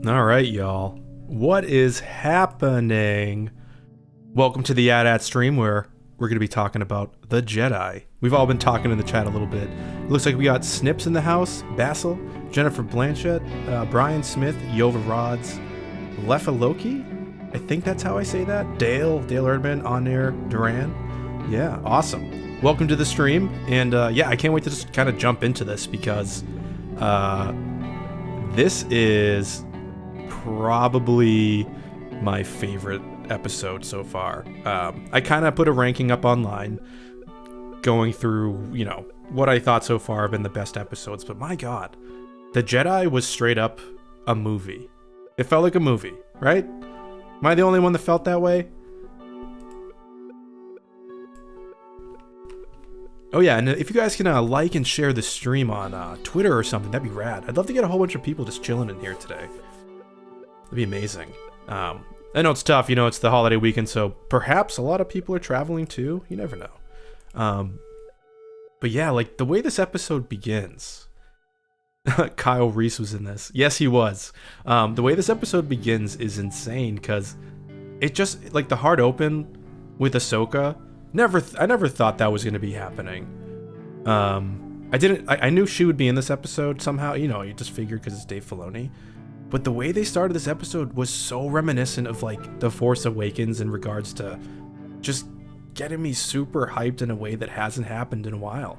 All right, y'all. What is happening? Welcome to the AT stream where we're going to be talking about the Jedi. We've all been talking in the chat a little bit. It looks like we got Snips in the house, Basil, Jennifer Blanchett, Brian Smith, Yova Rods, Lefa Loki. I think that's how I say that. Dale Erdman, On-Air, Duran. Yeah, awesome. Welcome to the stream. And yeah, I can't wait to just kind of jump into this because this is probably my favorite episode so far. I kind of put a ranking up online going through, you know, what I thought so far have been the best episodes, but my god, the Jedi was straight up a movie. It felt like a movie, right? Am I the only one that felt that way? Oh yeah, and if you guys can like and share the stream on Twitter or something, that'd be rad. I'd love to get a whole bunch of people just chilling in here today. That'd be amazing. I know it's tough, you know, it's the holiday weekend, so perhaps a lot of people are traveling too. You never know. But yeah, like the way this episode begins. Kyle Reese was in this. Yes, he was. The way this episode begins is insane because it just, like the hard open with Ahsoka, I never thought that was going to be happening. I knew she would be in this episode somehow, you know, you just figured because it's Dave Filoni. But the way they started this episode was so reminiscent of like The Force Awakens in regards to just getting me super hyped in a way that hasn't happened in a while.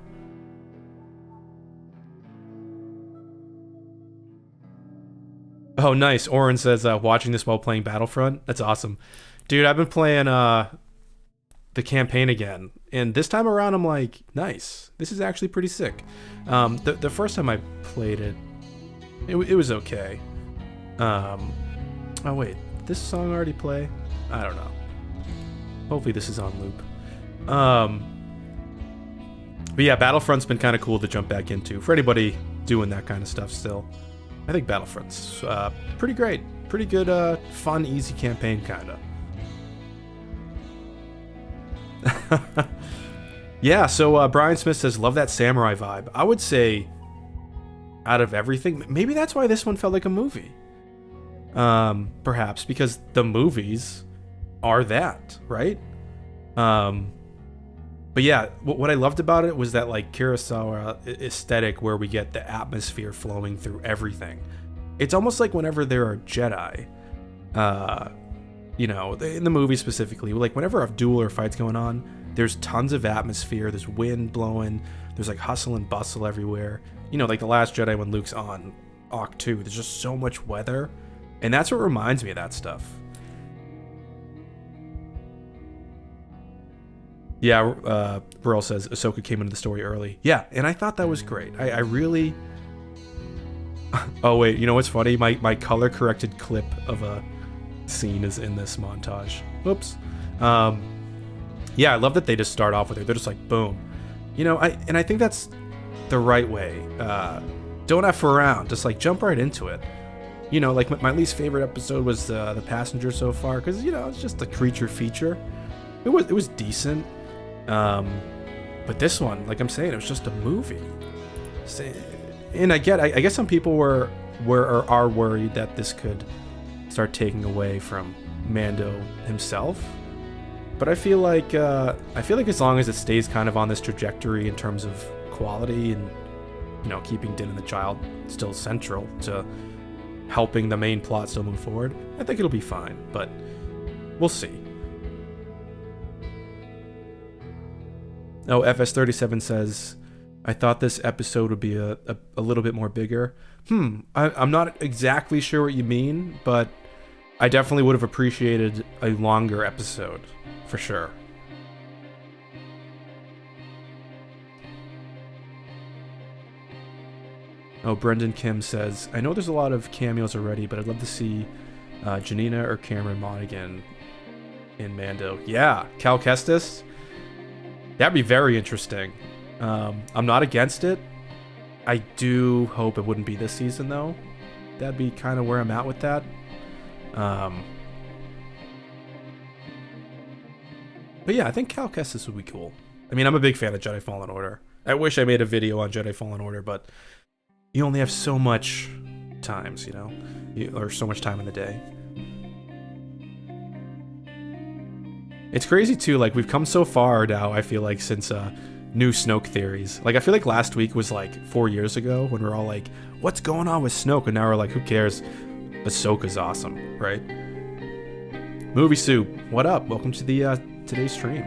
Oh, nice. Oren says, watching this while playing Battlefront. That's awesome. Dude, I've been playing the campaign again. And this time around, I'm like, nice. This is actually pretty sick. The first time I played it, it was okay. Oh, wait. This song already play? I don't know. Hopefully this is on loop. But yeah, Battlefront's been kind of cool to jump back into. For anybody doing that kind of stuff still. I think Battlefront's pretty great. Pretty good, fun, easy campaign, kind of. Yeah, so Brian Smith says, love that samurai vibe. I would say, out of everything, maybe that's why this one felt like a movie. Perhaps, because the movies are that, right? But yeah, what I loved about it was that like Kurosawa aesthetic where we get the atmosphere flowing through everything. It's almost like whenever there are Jedi, you know, in the movie specifically, like whenever a duel or fight's going on, there's tons of atmosphere, there's wind blowing, there's like hustle and bustle everywhere. You know, like The Last Jedi when Luke's on Octo 2, there's just so much weather. And that's what reminds me of that stuff. Yeah, Burrell says Ahsoka came into the story early. Yeah, and I thought that was great. I really... Oh, wait, you know what's funny? My color-corrected clip of a scene is in this montage. Whoops. Yeah, I love that they just start off with it. They're just like, boom. You know, I think that's the right way. Don't F around. Just, like, jump right into it. You know, like, my least favorite episode was The Passenger so far, because, you know, it's just a creature feature. It was decent. But this one, like I'm saying, it was just a movie. And I guess some people are worried that this could start taking away from Mando himself. But I feel like as long as it stays kind of on this trajectory in terms of quality and, you know, keeping Din and the child still central to helping the main plot still move forward, I think it'll be fine. But we'll see. Oh, FS37 says, I thought this episode would be a little bit more bigger. I'm not exactly sure what you mean, but I definitely would have appreciated a longer episode, for sure. Oh, Brendan Kim says, I know there's a lot of cameos already, but I'd love to see Janina or Cameron Monaghan in Mando. Yeah, Cal Kestis. That'd be very interesting. I'm not against it. I do hope it wouldn't be this season, though. That'd be kind of where I'm at with that. But yeah, I think Cal Kestis would be cool. I mean, I'm a big fan of Jedi Fallen Order. I wish I made a video on Jedi Fallen Order, but you only have so much times, you know, or so much time in the day. It's crazy too, like we've come so far now, I feel like, since new Snoke theories. Like I feel like last week was like 4 years ago when we're all like, what's going on with Snoke? And now we're like, who cares? Ahsoka's awesome, right? Movie Soup, what up? Welcome to the today's stream.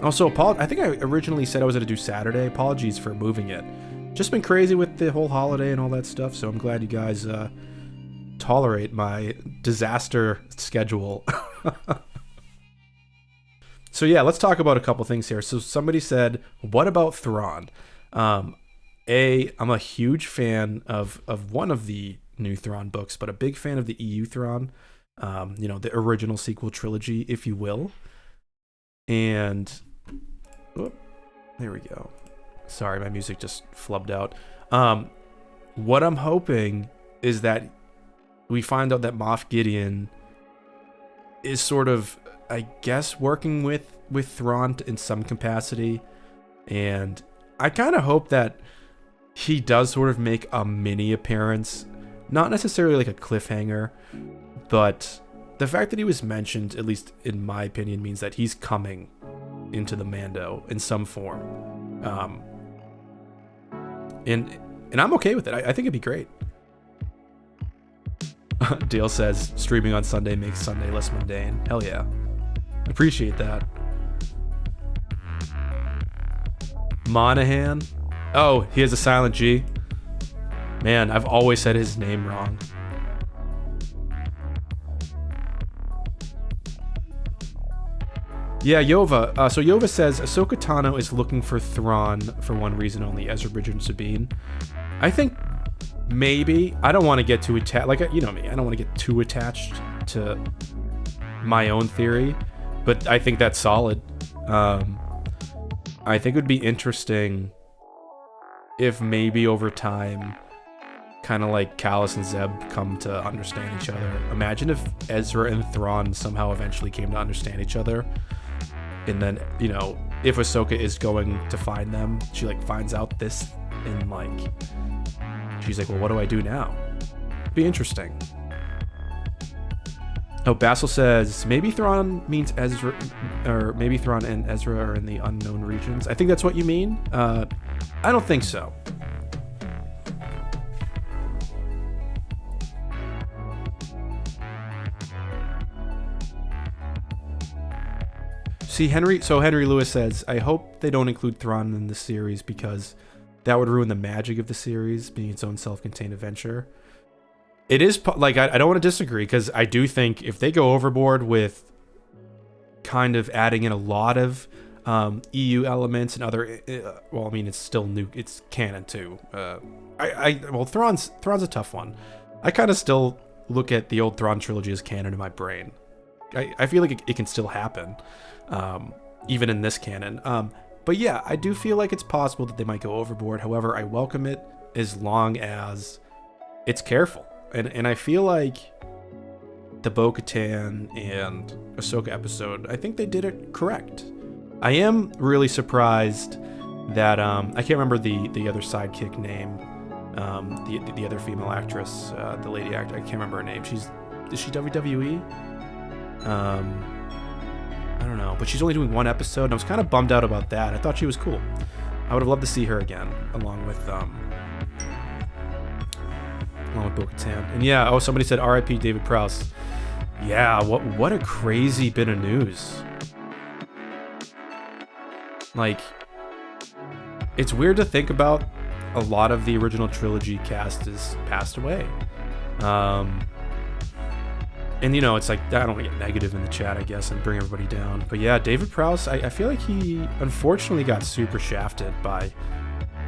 Also, I think I originally said I was going to do Saturday. Apologies for moving it. Just been crazy with the whole holiday and all that stuff, so I'm glad you guys tolerate my disaster schedule. So yeah, let's talk about a couple things here. So somebody said, what about Thrawn? I'm a huge fan of one of the new Thrawn books, but a big fan of the EU Thrawn. You know, the original sequel trilogy, if you will. And there we go. Sorry, my music just flubbed out. What I'm hoping is that we find out that Moff Gideon is sort of, I guess, working with Thrawn in some capacity. And I kind of hope that he does sort of make a mini appearance. Not necessarily like a cliffhanger, but the fact that he was mentioned, at least in my opinion, means that he's coming into the Mando in some form. And I'm okay with it. I think it'd be great. Dale says, streaming on Sunday makes Sunday less mundane. Hell yeah. Appreciate that. Monahan. Oh, he has a silent G. Man, I've always said his name wrong. Yeah, Yova. So Yova says, Ahsoka Tano is looking for Thrawn for one reason only, Ezra Bridger and Sabine. I think maybe. I don't want to get too attached. Like, you know me. I don't want to get too attached to my own theory. But I think that's solid. I think it would be interesting if maybe over time, kind of like Callus and Zeb come to understand each other. Imagine if Ezra and Thrawn somehow eventually came to understand each other. And then, you know, if Ahsoka is going to find them, she like finds out this and like, she's like, well, what do I do now? It'd be interesting. Oh, Basil says, maybe Thrawn means Ezra, or maybe Thrawn and Ezra are in the unknown regions. I think that's what you mean. I don't think so. See, Henry Lewis says, I hope they don't include Thrawn in the series because that would ruin the magic of the series being its own self-contained adventure. It is, like, I don't want to disagree, because I do think if they go overboard with kind of adding in a lot of EU elements and other, well, I mean, it's still new, it's canon too. Well, Thrawn's a tough one. I kind of still look at the old Thrawn trilogy as canon in my brain. I feel like it can still happen, even in this canon. But yeah, I do feel like it's possible that they might go overboard. However, I welcome it as long as it's careful. And I feel like the Bo-Katan and Ahsoka episode, I think they did it correct. I am really surprised that I can't remember the other sidekick name, the other female actress, the lady actor. I can't remember her name. Is she WWE? I don't know, but she's only doing one episode, and I was kind of bummed out about that. I thought she was cool. I would have loved to see her again, along with Bo-Katan. And yeah, oh, somebody said R.I.P. David Prowse. Yeah, what a crazy bit of news. Like, it's weird to think about. A lot of the original trilogy cast has passed away. And, you know, it's like, I don't want to get negative in the chat, I guess, and bring everybody down. But yeah, David Prowse, I feel like he unfortunately got super shafted by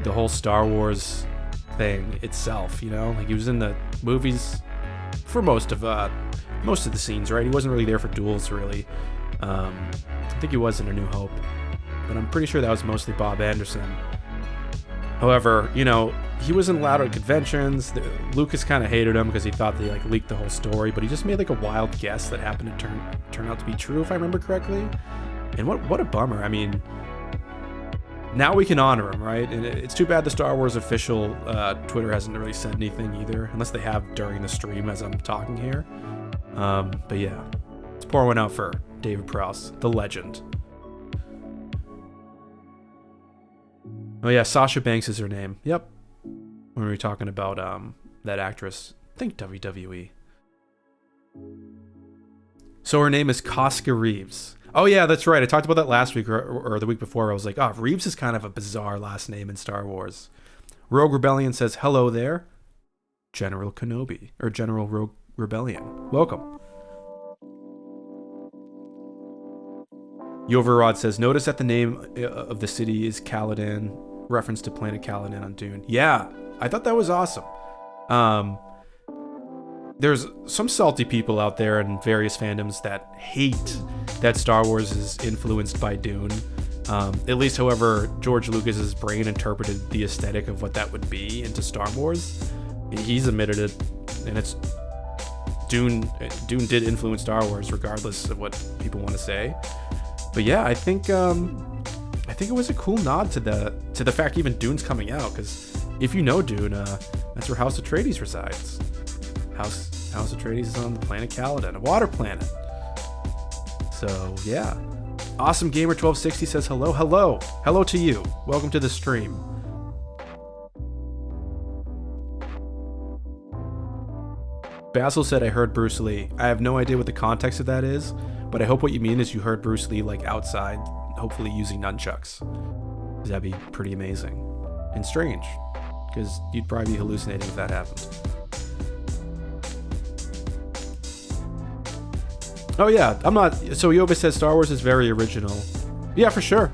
the whole Star Wars thing itself, you know? Like, he was in the movies for most of the scenes, right? He wasn't really there for duels, really. I think he was in A New Hope. But I'm pretty sure that was mostly Bob Anderson. However, you know, he wasn't allowed at conventions. Lucas kind of hated him because he thought they like leaked the whole story, but he just made like a wild guess that happened to turn out to be true, if I remember correctly. And what a bummer. I mean, now we can honor him, right? And it's too bad the Star Wars official Twitter hasn't really said anything either, unless they have during the stream as I'm talking here. But yeah, let's pour one out for David Prowse, the legend. Oh yeah, Sasha Banks is her name. Yep. When we were talking about that actress, I think WWE. So her name is Casca Reeves. Oh yeah, that's right. I talked about that last week or the week before. I was like, oh, Reeves is kind of a bizarre last name in Star Wars. Rogue Rebellion says, hello there, General Kenobi, or General Rogue Rebellion. Welcome. Yoverrod says, notice that the name of the city is Caladan, reference to Planet Caladan on Dune. Yeah, I thought that was awesome. There's some salty people out there in various fandoms that hate that Star Wars is influenced by Dune. At least, however, George Lucas's brain interpreted the aesthetic of what that would be into Star Wars. He's admitted it, and it's Dune did influence Star Wars, regardless of what people want to say. But yeah, I think it was a cool nod to the fact even Dune's coming out, because if you know Dune, that's where House Atreides resides. House Atreides is on the planet Caladan, a water planet. So yeah, Awesome Gamer 1260 says hello to you. Welcome to the stream. Basil said, I heard Bruce Lee. I have no idea what the context of that is, but I hope what you mean is you heard Bruce Lee like outside, hopefully using nunchucks. That'd be pretty amazing and strange, because you'd probably be hallucinating if that happened. Oh yeah, I'm not. So Yoba says Star Wars is very original. Yeah, for sure.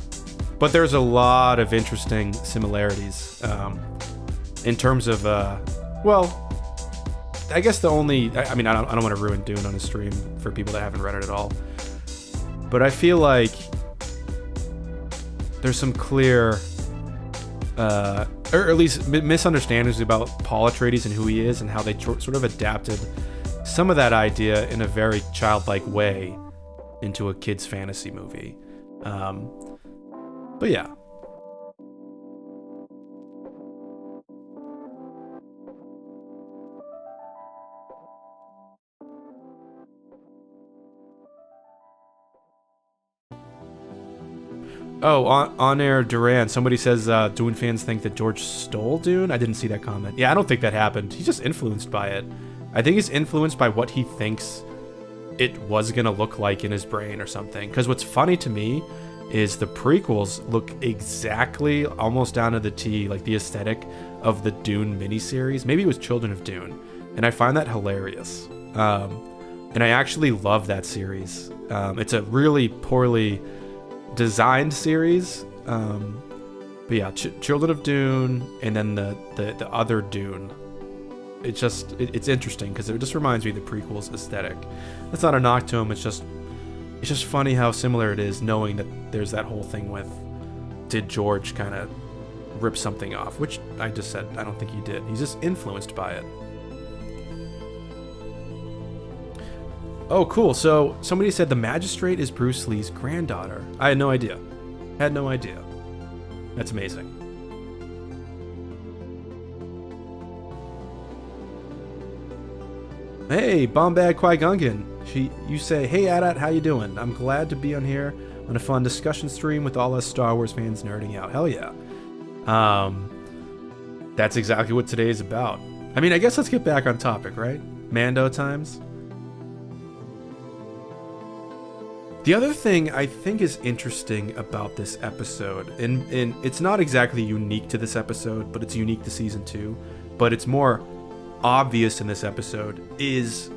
But there's a lot of interesting similarities in terms of, well, I guess the only, I mean, I don't want to ruin Dune on a stream for people that haven't read it at all. But I feel like there's some clear, or at least misunderstandings about Paul Atreides and who he is and how they sort of adapted some of that idea in a very childlike way into a kid's fantasy movie. But yeah. Oh, on air Duran, somebody says Dune fans think that George stole Dune. I didn't see that comment. Yeah, I don't think that happened. He's just influenced by it. I think he's influenced by what he thinks it was going to look like in his brain or something. Because what's funny to me is the prequels look exactly, almost down to the T, like the aesthetic of the Dune miniseries. Maybe it was Children of Dune. And I find that hilarious. And I actually love that series. It's a really poorly designed series. But yeah, Children of Dune and then the other Dune. It's interesting because it just reminds me of the prequels aesthetic. That's not a knock to him. It's just funny how similar it is, knowing that there's that whole thing with, did George kind of rip something off? Which I just said I don't think he did. He's just influenced by it. Oh, cool. So somebody said the Magistrate is Bruce Lee's granddaughter. I had no idea. That's amazing. Hey, Bombad Qui-Gungan. You say, hey Adat, how you doing? I'm glad to be on here on a fun discussion stream with all us Star Wars fans nerding out. Hell yeah. That's exactly what today is about. I mean, I guess let's get back on topic, right? Mando times. The other thing I think is interesting about this episode, and it's not exactly unique to this episode, but it's unique to season 2, but it's more obvious in this episode, is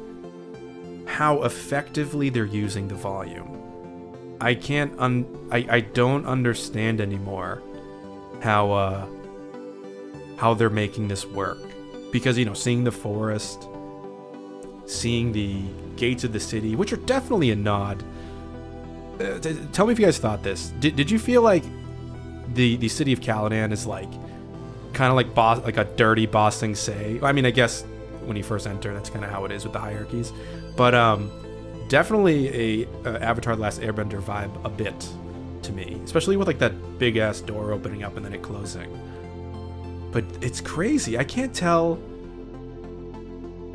how effectively they're using the volume. I don't understand anymore how they're making this work, because seeing the forest, seeing the gates of the city, which are definitely a nod. Tell me if you guys thought this. Did you feel like the city of Caladan is like kind of like a dirty Ba Sing Se? I mean, I guess when you first enter, that's kind of how it is with the hierarchies. But definitely a Avatar: The Last Airbender vibe a bit to me, especially with like that big ass door opening up and then it closing. But it's crazy. I can't tell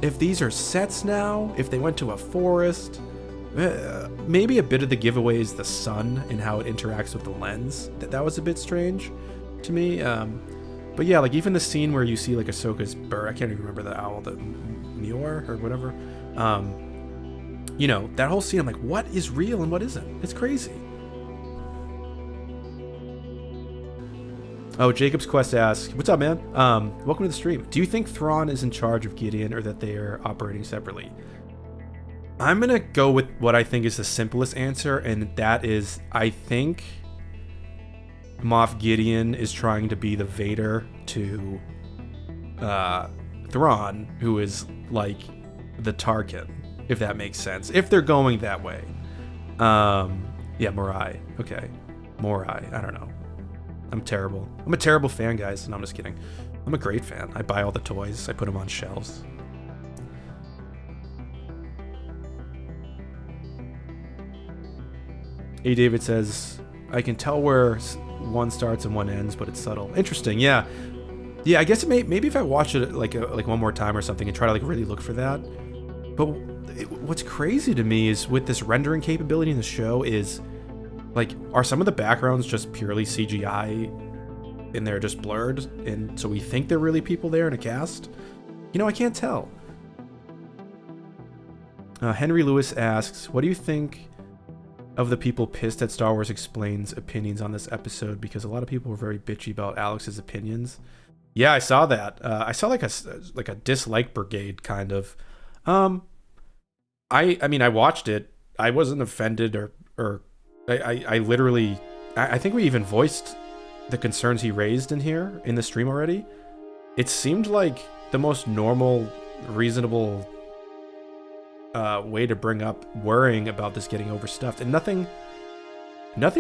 if these are sets now, if they went to a forest. Maybe a bit of the giveaway is the sun and how it interacts with the lens. That was a bit strange to me. But yeah, like even the scene where you see like Ahsoka's bird, I can't even remember the owl, the Muir or whatever. You know, that whole scene, I'm like, what is real and what isn't? It's crazy. Oh, Jacob's Quest asks, what's up, man? Welcome to the stream. Do you think Thrawn is in charge of Gideon or that they are operating separately? I'm going to go with what I think is the simplest answer, and that is, I think Moff Gideon is trying to be the Vader to Thrawn, who is like the Tarkin, if that makes sense. If they're going that way. Yeah, Morai. Okay. Morai. I don't know. I'm terrible. I'm a terrible fan, guys. No, I'm just kidding. I'm a great fan. I buy all the toys. I put them on shelves. A. David says, I can tell where one starts and one ends, but it's subtle. Interesting. Yeah. Yeah, I guess maybe if I watch it like one more time or something and try to like really look for that. But what's crazy to me is with this rendering capability in the show is like, are some of the backgrounds just purely CGI and they're just blurred? And so we think they're really people there in a cast? You know, I can't tell. Henry Lewis asks, what do you think of the people pissed at Star Wars Explains opinions on this episode? Because a lot of people were very bitchy about Alex's opinions. Yeah, I saw that. I saw like a dislike brigade kind of. I mean, I watched it. I wasn't offended or I literally, I think we even voiced the concerns he raised in here in the stream already. It seemed like the most normal, reasonable way to bring up worrying about this getting overstuffed, and nothing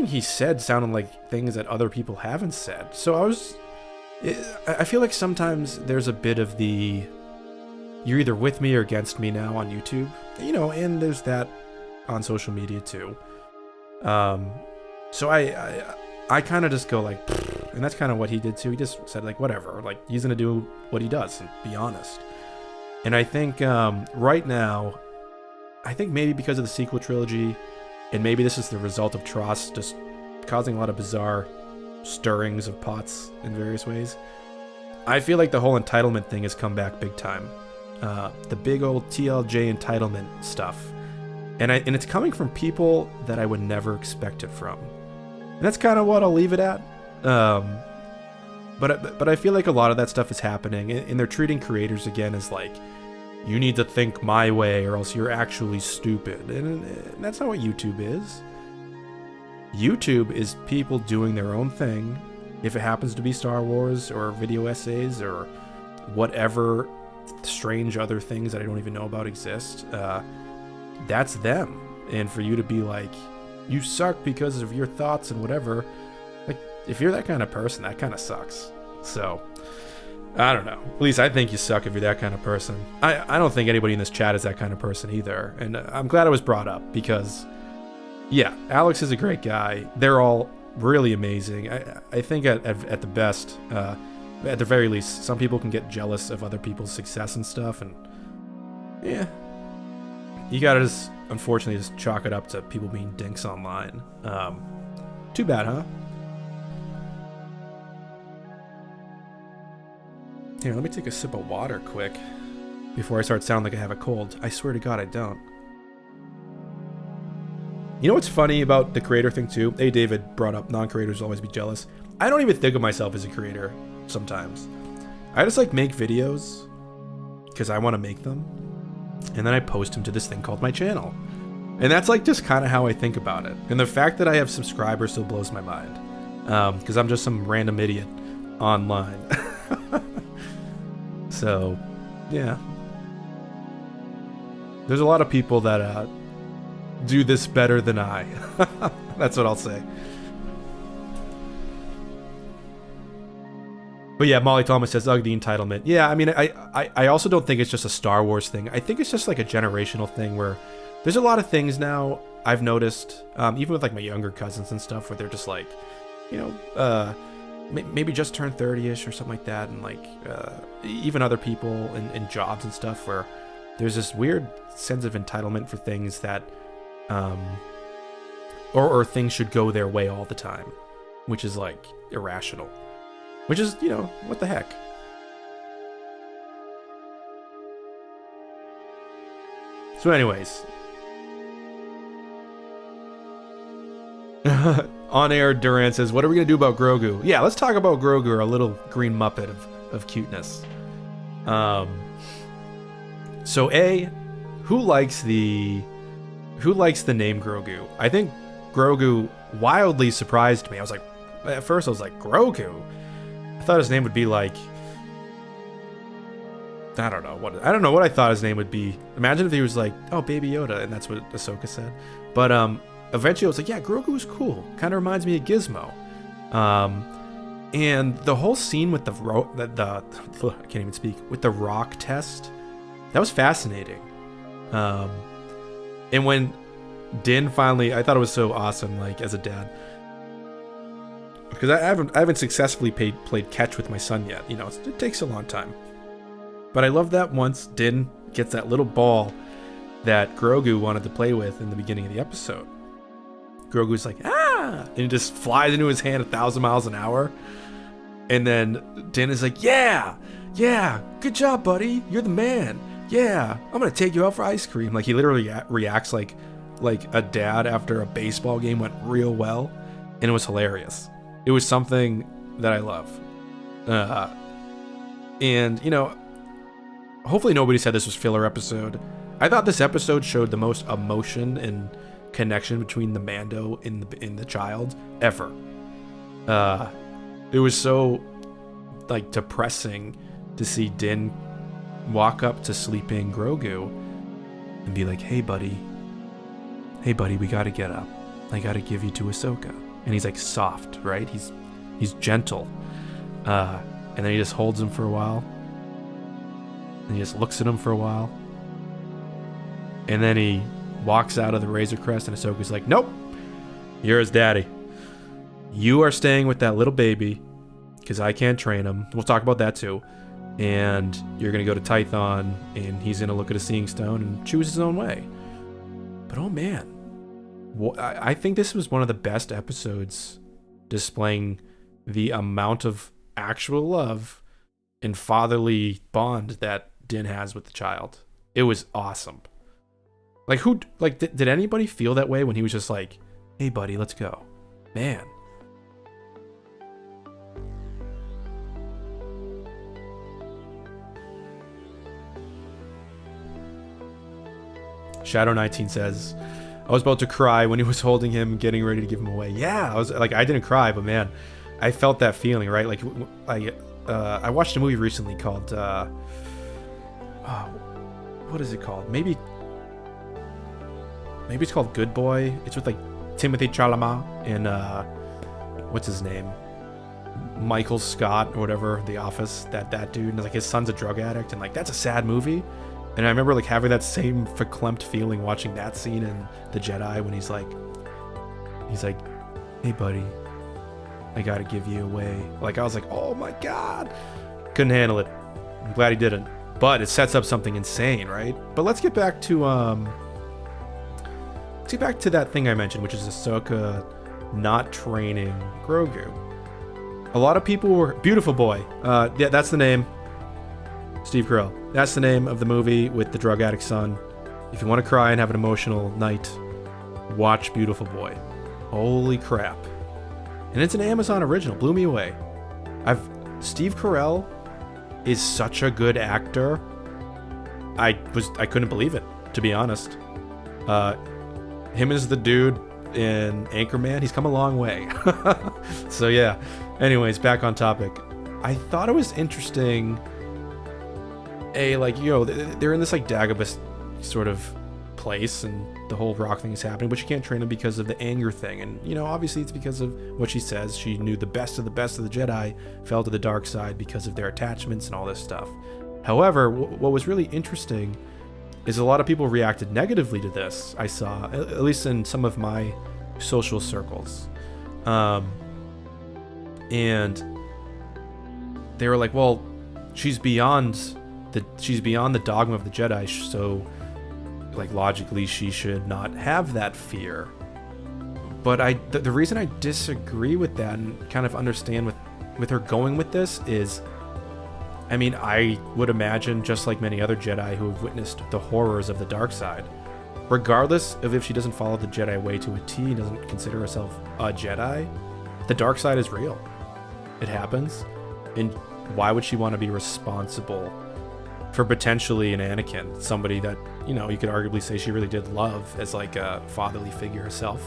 he said sounded like things that other people haven't said. So I feel like sometimes there's a bit of the, you're either with me or against me now on YouTube, you know, and there's that on social media too. So I kind of just go like, and that's kind of what he did too. He just said like, whatever, like he's gonna do what he does and be honest. And I think right now, I think maybe because of the sequel trilogy, and maybe this is the result of Tross just causing a lot of bizarre stirrings of pots in various ways, I feel like the whole entitlement thing has come back big time. The big old TLJ entitlement stuff. And it's coming from people that I would never expect it from. And that's kind of what I'll leave it at. But I feel like a lot of that stuff is happening, and they're treating creators again as like, you need to think my way or else you're actually stupid. And that's not what YouTube is. YouTube is people doing their own thing. If it happens to be Star Wars or video essays or whatever strange other things that I don't even know about exist, that's them. And for you to be like, you suck because of your thoughts and whatever, like if you're that kind of person, that kind of sucks. So I don't know, at least I think you suck if you're that kind of person. I don't think anybody in this chat is that kind of person either, and I'm glad it was brought up because yeah, Alex is a great guy. They're all really amazing. I think at the best, at the very least, some people can get jealous of other people's success and stuff, and yeah, you gotta just, unfortunately, just chalk it up to people being dinks online. Too bad, huh? Here, let me take a sip of water quick before I start sounding like I have a cold. I swear to God, I don't. You know what's funny about the creator thing too? Hey, David brought up non-creators will always be jealous. I don't even think of myself as a creator sometimes. I just like make videos because I want to make them, and then I post them to this thing called my channel. And that's like just kind of how I think about it. And the fact that I have subscribers still blows my mind, because I'm just some random idiot online. So, yeah. There's a lot of people that do this better than I. That's what I'll say. But yeah, Molly Thomas says, ugh, the entitlement. Yeah, I mean, I also don't think it's just a Star Wars thing. I think it's just like a generational thing where there's a lot of things now I've noticed, even with like my younger cousins and stuff, where they're just like, you know, maybe just turned 30ish or something like that, and like even other people in jobs and stuff, where there's this weird sense of entitlement for things that or things should go their way all the time, which is like irrational, which is, you know, what the heck. So anyways, on air, Duran says, what are we going to do about Grogu? Yeah, let's talk about Grogu, our little green muppet of cuteness. So who likes the name Grogu? I think Grogu wildly surprised me. I was like, at first I was like, Grogu? I thought his name would be like, I don't know what I thought his name would be. Imagine if he was like, oh, Baby Yoda, and that's what Ahsoka said. But eventually I was like, yeah, Grogu's cool. Kind of reminds me of Gizmo. And the whole scene with I can't even speak, with the rock test, that was fascinating. And when Din finally, I thought it was so awesome, like, as a dad, because I haven't successfully played catch with my son yet. You know, it takes a long time. But I love that once Din gets that little ball that Grogu wanted to play with in the beginning of the episode, Grogu's like, ah! And it just flies into his hand 1,000 miles an hour. And then Din is like, yeah, good job, buddy. You're the man. Yeah, I'm going to take you out for ice cream. Like, he literally reacts like a dad after a baseball game went real well. And it was hilarious. It was something that I love. And, you know, hopefully nobody said this was filler episode. I thought this episode showed the most emotion and connection between the Mando and the child ever. It was so, like, depressing to see Din walk up to sleeping Grogu and be like, hey buddy, we gotta get up. I gotta give you to Ahsoka. And he's like soft, right? He's gentle. And then he just holds him for a while. And he just looks at him for a while. And then he walks out of the Razor Crest, and Ahsoka's like, nope, you're his daddy. You are staying with that little baby because I can't train him. We'll talk about that too. And you're going to go to Tython, and he's going to look at a Seeing Stone and choose his own way. But oh man, I think this was one of the best episodes displaying the amount of actual love and fatherly bond that Din has with the child. It was awesome. Like, did anybody feel that way when he was just like, hey buddy, let's go? Man. Shadow 19 says, I was about to cry when he was holding him, getting ready to give him away. Yeah, I didn't cry, but man, I felt that feeling, right? Like, I watched a movie recently called, what is it called? Maybe it's called Good Boy. It's with like Timothy Chalamet and what's his name? Michael Scott or whatever, The Office. That dude, and like his son's a drug addict, and like that's a sad movie. And I remember like having that same verklempt feeling watching that scene in The Jedi when he's like, hey buddy, I gotta give you away. Like, I was like, oh my god, couldn't handle it. I'm glad he didn't. But it sets up something insane, right? But let's get back to that thing I mentioned, which is Ahsoka not training Grogu. A lot of people were beautiful boy. Yeah, that's the name. Steve Carell. That's the name of the movie with the drug addict son. If you want to cry and have an emotional night, watch Beautiful Boy. Holy crap. And it's an Amazon original. Blew me away. Steve Carell is such a good actor. I couldn't believe it, to be honest. Him as the dude in Anchorman, he's come a long way. So yeah. Anyways, back on topic. I thought it was interesting. They're in this like Dagobah sort of place, and the whole rock thing is happening, but she can't train him because of the anger thing. And obviously it's because of what she says. She knew the best of the Jedi fell to the dark side because of their attachments and all this stuff. However, what was really interesting is a lot of people reacted negatively to this. I saw, at least in some of my social circles, and they were like, "Well, she's beyond the dogma of the Jedi, so like logically she should not have that fear." But the reason I disagree with that and kind of understand with her going with this is, I mean, I would imagine, just like many other Jedi who have witnessed the horrors of the dark side, regardless of if she doesn't follow the Jedi way to a T and doesn't consider herself a Jedi, the dark side is real. It happens. And why would she want to be responsible for potentially an Anakin, somebody that, you know, you could arguably say she really did love as like a fatherly figure herself?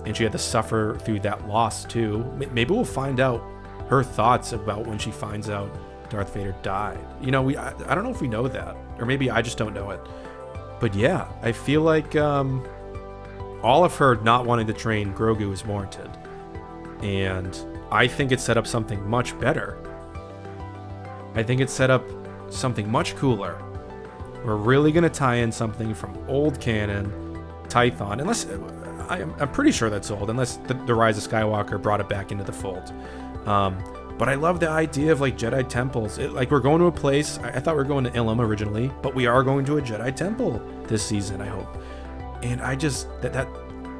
And she had to suffer through that loss too. Maybe we'll find out her thoughts about when she finds out Darth Vader died. You know, I don't know if we know that, or maybe I just don't know it. But yeah, I feel like all of her not wanting to train Grogu is warranted, and I think it set up something much better. I think it set up something much cooler. We're really gonna tie in something from old canon, Tython, unless I'm pretty sure that's old, unless the Rise of Skywalker brought it back into the fold. But I love the idea of like Jedi temples. Like we're going to a place. I thought we were going to Ilum originally, but we are going to a Jedi temple this season, I hope. And I just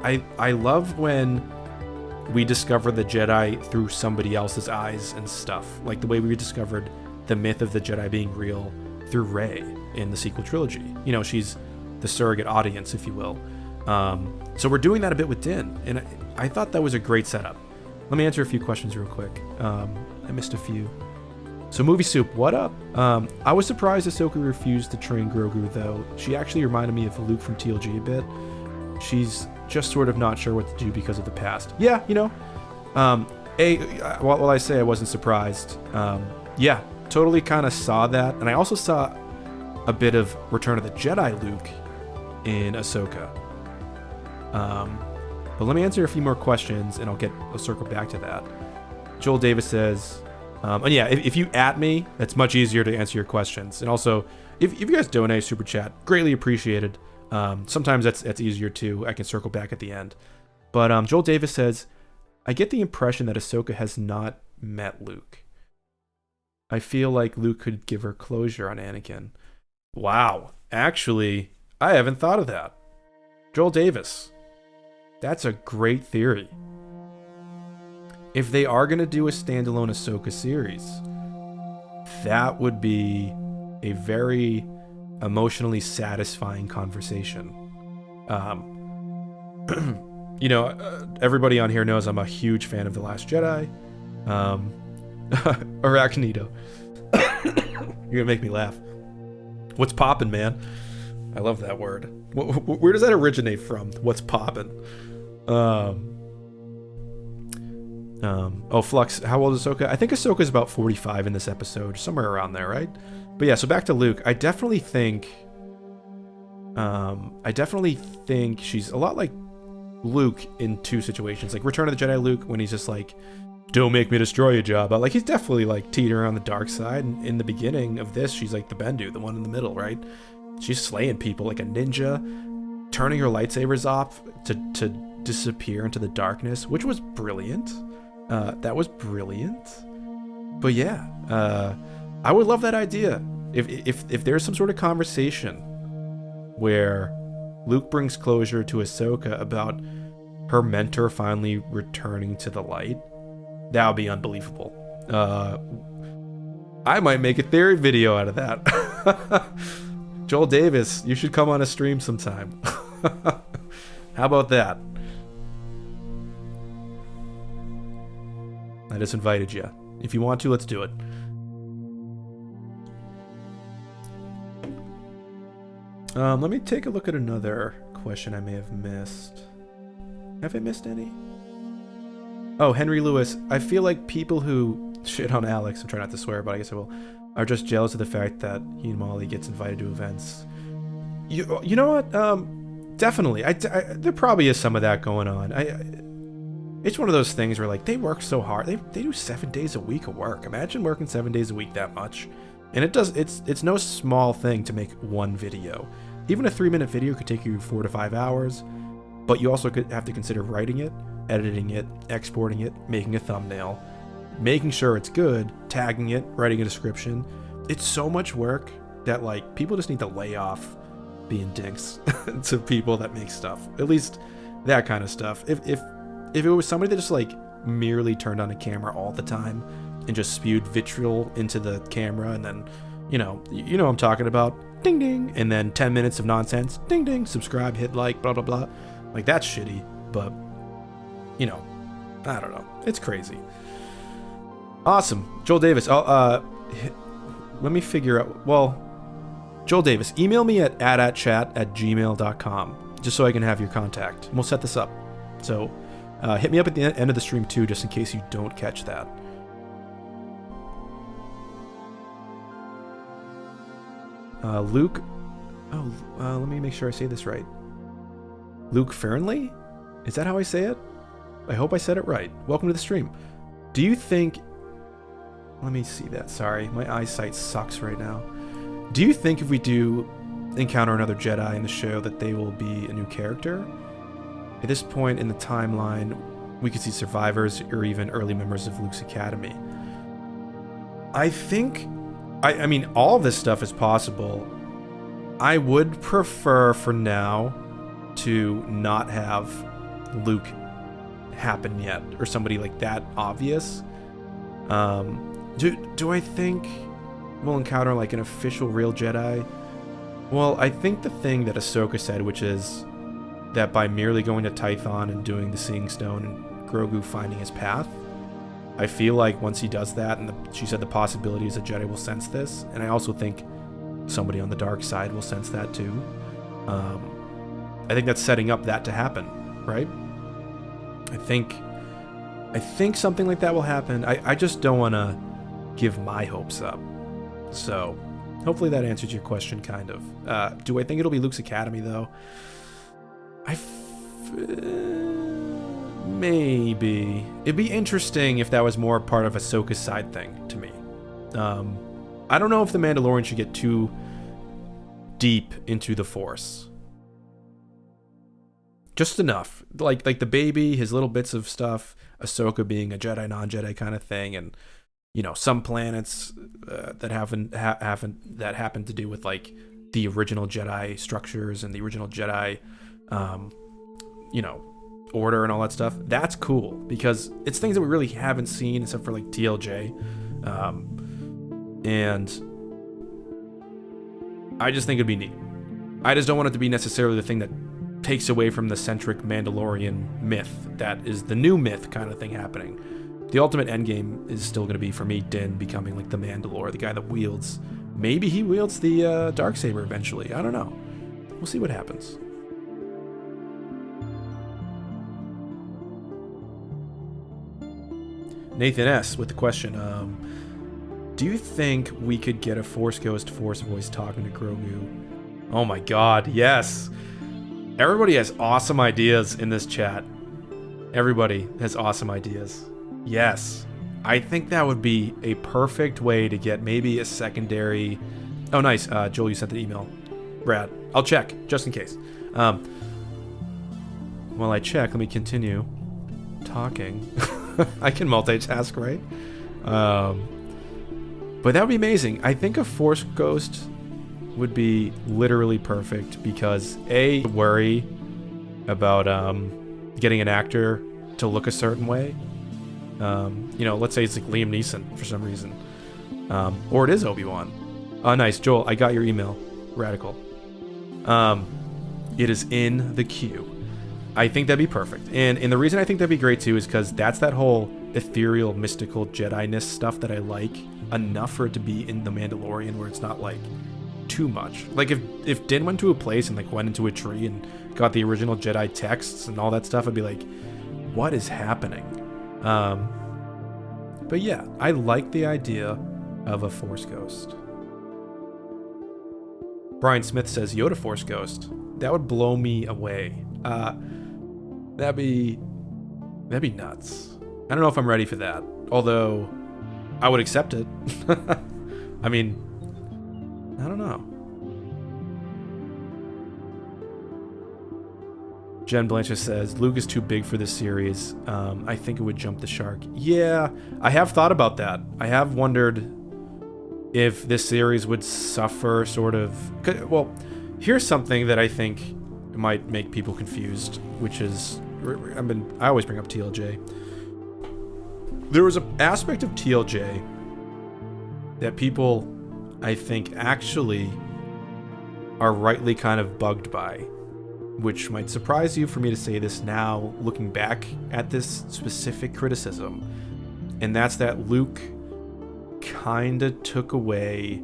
I love when we discover the Jedi through somebody else's eyes and stuff. Like the way we discovered the myth of the Jedi being real through Rey in the sequel trilogy. You know, she's the surrogate audience, if you will. So we're doing that a bit with Din, and I thought that was a great setup. Let me answer a few questions real quick. I missed a few. So Movie Soup, what up? I was surprised Ahsoka refused to train Grogu, though. She actually reminded me of Luke from TLG a bit. She's just sort of not sure what to do because of the past. Yeah, you know. While I say I wasn't surprised, yeah, totally kind of saw that. And I also saw a bit of Return of the Jedi Luke in Ahsoka. But let me answer a few more questions, and I'll circle back to that. Joel Davis says, and yeah, if you at me, that's much easier to answer your questions. And also, if you guys donate super chat, greatly appreciated. Sometimes that's easier too. I can circle back at the end. But Joel Davis says, I get the impression that Ahsoka has not met Luke. I feel like Luke could give her closure on Anakin. Wow, actually, I haven't thought of that. Joel Davis, that's a great theory. If they are going to do a standalone Ahsoka series, that would be a very emotionally satisfying conversation. You know, everybody on here knows I'm a huge fan of The Last Jedi. Arachnito. You're gonna make me laugh. What's poppin', man? I love that word. Where does that originate from? What's poppin'? Oh, Flux, how old is Ahsoka? I think Ahsoka's about 45 in this episode, somewhere around there, right? But yeah, so back to Luke. I definitely think she's a lot like Luke in two situations. Like Return of the Jedi Luke, when he's just like, don't make me destroy you, Jabba. Like, he's definitely like teetering on the dark side. And in the beginning of this, she's like the Bendu, the one in the middle, right? She's slaying people like a ninja, turning her lightsabers off to disappear into the darkness, which was brilliant. That was brilliant. But yeah, I would love that idea. If there's some sort of conversation where Luke brings closure to Ahsoka about her mentor finally returning to the light, that would be unbelievable. I might make a theory video out of that. Joel Davis, you should come on a stream sometime. How about that? I just invited you. If you want to, let's do it. Let me take a look at another question I may have missed. Have I missed any? Oh, Henry Lewis. I feel like people who shit on Alex, I'm trying not to swear, but I guess I will, are just jealous of the fact that he and Molly gets invited to events. You know what? Definitely. There probably is some of that going on. It's one of those things where like they work so hard. They do 7 days a week of work. Imagine working 7 days a week that much. And it's no small thing to make one video. Even a 3-minute video could take you 4 to 5 hours, but you also could have to consider writing it, editing it, exporting it, making a thumbnail, making sure it's good, tagging it, writing a description. It's so much work that like people just need to lay off being dinks to people that make stuff. At least that kind of stuff. If it was somebody that just like merely turned on a camera all the time and just spewed vitriol into the camera, and then you know what I'm talking about, ding ding, and then 10 minutes of nonsense, ding ding, subscribe, hit like, blah blah blah, like that's shitty. But you know, I don't know, it's crazy. Awesome. Joel Davis, let me figure out, well, Joel Davis, email me at adatchat@gmail.com just so I can have your contact, and we'll set this up. So hit me up at the end of the stream too, just in case you don't catch that. Luke, let me make sure I say this right. Luke Fernley? Is that how I say it? I hope I said it right. Welcome to the stream. Do you think... Let me see that. Sorry, my eyesight sucks right now. Do you think if we do encounter another Jedi in the show that they will be a new character? At this point in the timeline, we could see survivors or even early members of Luke's academy. I think... I mean, all of this stuff is possible. I would prefer for now to not have Luke happen yet, or somebody like that obvious. Do I think we'll encounter like an official real Jedi? Well, I think the thing that Ahsoka said, which is that by merely going to Tython and doing the Seeing Stone and Grogu finding his path, I feel like once he does that, and she said the possibility is a Jedi will sense this, and I also think somebody on the dark side will sense that too. I think that's setting up that to happen, right? I think something like that will happen. I just don't want to give my hopes up. So hopefully that answers your question, kind of. Do I think it'll be Luke's academy though? Maybe. It'd be interesting if that was more part of Ahsoka's side thing to me. I don't know if the Mandalorian should get too deep into the Force. Just enough. Like the baby, his little bits of stuff, Ahsoka being a Jedi, non-Jedi kind of thing, and you know, some planets that happen to do with like the original Jedi structures and the original Jedi order and all that stuff. That's cool because it's things that we really haven't seen except for like TLJ, and I just think it'd be neat. I just don't want it to be necessarily the thing that takes away from the centric Mandalorian myth that is the new myth kind of thing happening. The ultimate endgame is still going to be, for me, Din becoming like the Mandalore, the guy that wields. Maybe he wields the Darksaber eventually. I don't know. We'll see what happens. Nathan S. with the question, do you think we could get a Force Ghost Force voice talking to Grogu? Oh my god, yes! Everybody has awesome ideas in this chat. Everybody has awesome ideas. Yes. I think that would be a perfect way to get maybe a secondary... Oh, nice. Joel, you sent the email. Brad, I'll check, just in case. While I check, let me continue talking. I can multitask, right? But that would be amazing. I think a Force Ghost would be literally perfect because A, worry about getting an actor to look a certain way. Let's say it's like Liam Neeson for some reason. Or it is Obi-Wan. Oh, nice. Joel, I got your email. Radical. It is in the queue. I think that'd be perfect. And the reason I think that'd be great too is because that's that whole ethereal, mystical Jedi-ness stuff that I like enough for it to be in The Mandalorian where it's not like too much. Like if Din went to a place and like went into a tree and got the original Jedi texts and all that stuff, I'd be like, what is happening? But yeah, I like the idea of a Force Ghost. Brian Smith says Yoda Force Ghost. That would blow me away. That'd be nuts. I don't know if I'm ready for that. Although I would accept it. I mean, I don't know. Jen Blanchett says, Luke is too big for this series. I think it would jump the shark. Yeah, I have thought about that. I have wondered if this series would suffer sort of... Well, here's something that I think might make people confused, which is... I always bring up TLJ. There was an aspect of TLJ that people, I think, actually are rightly kind of bugged by, which might surprise you for me to say this now, looking back at this specific criticism. And that's that Luke kind of took away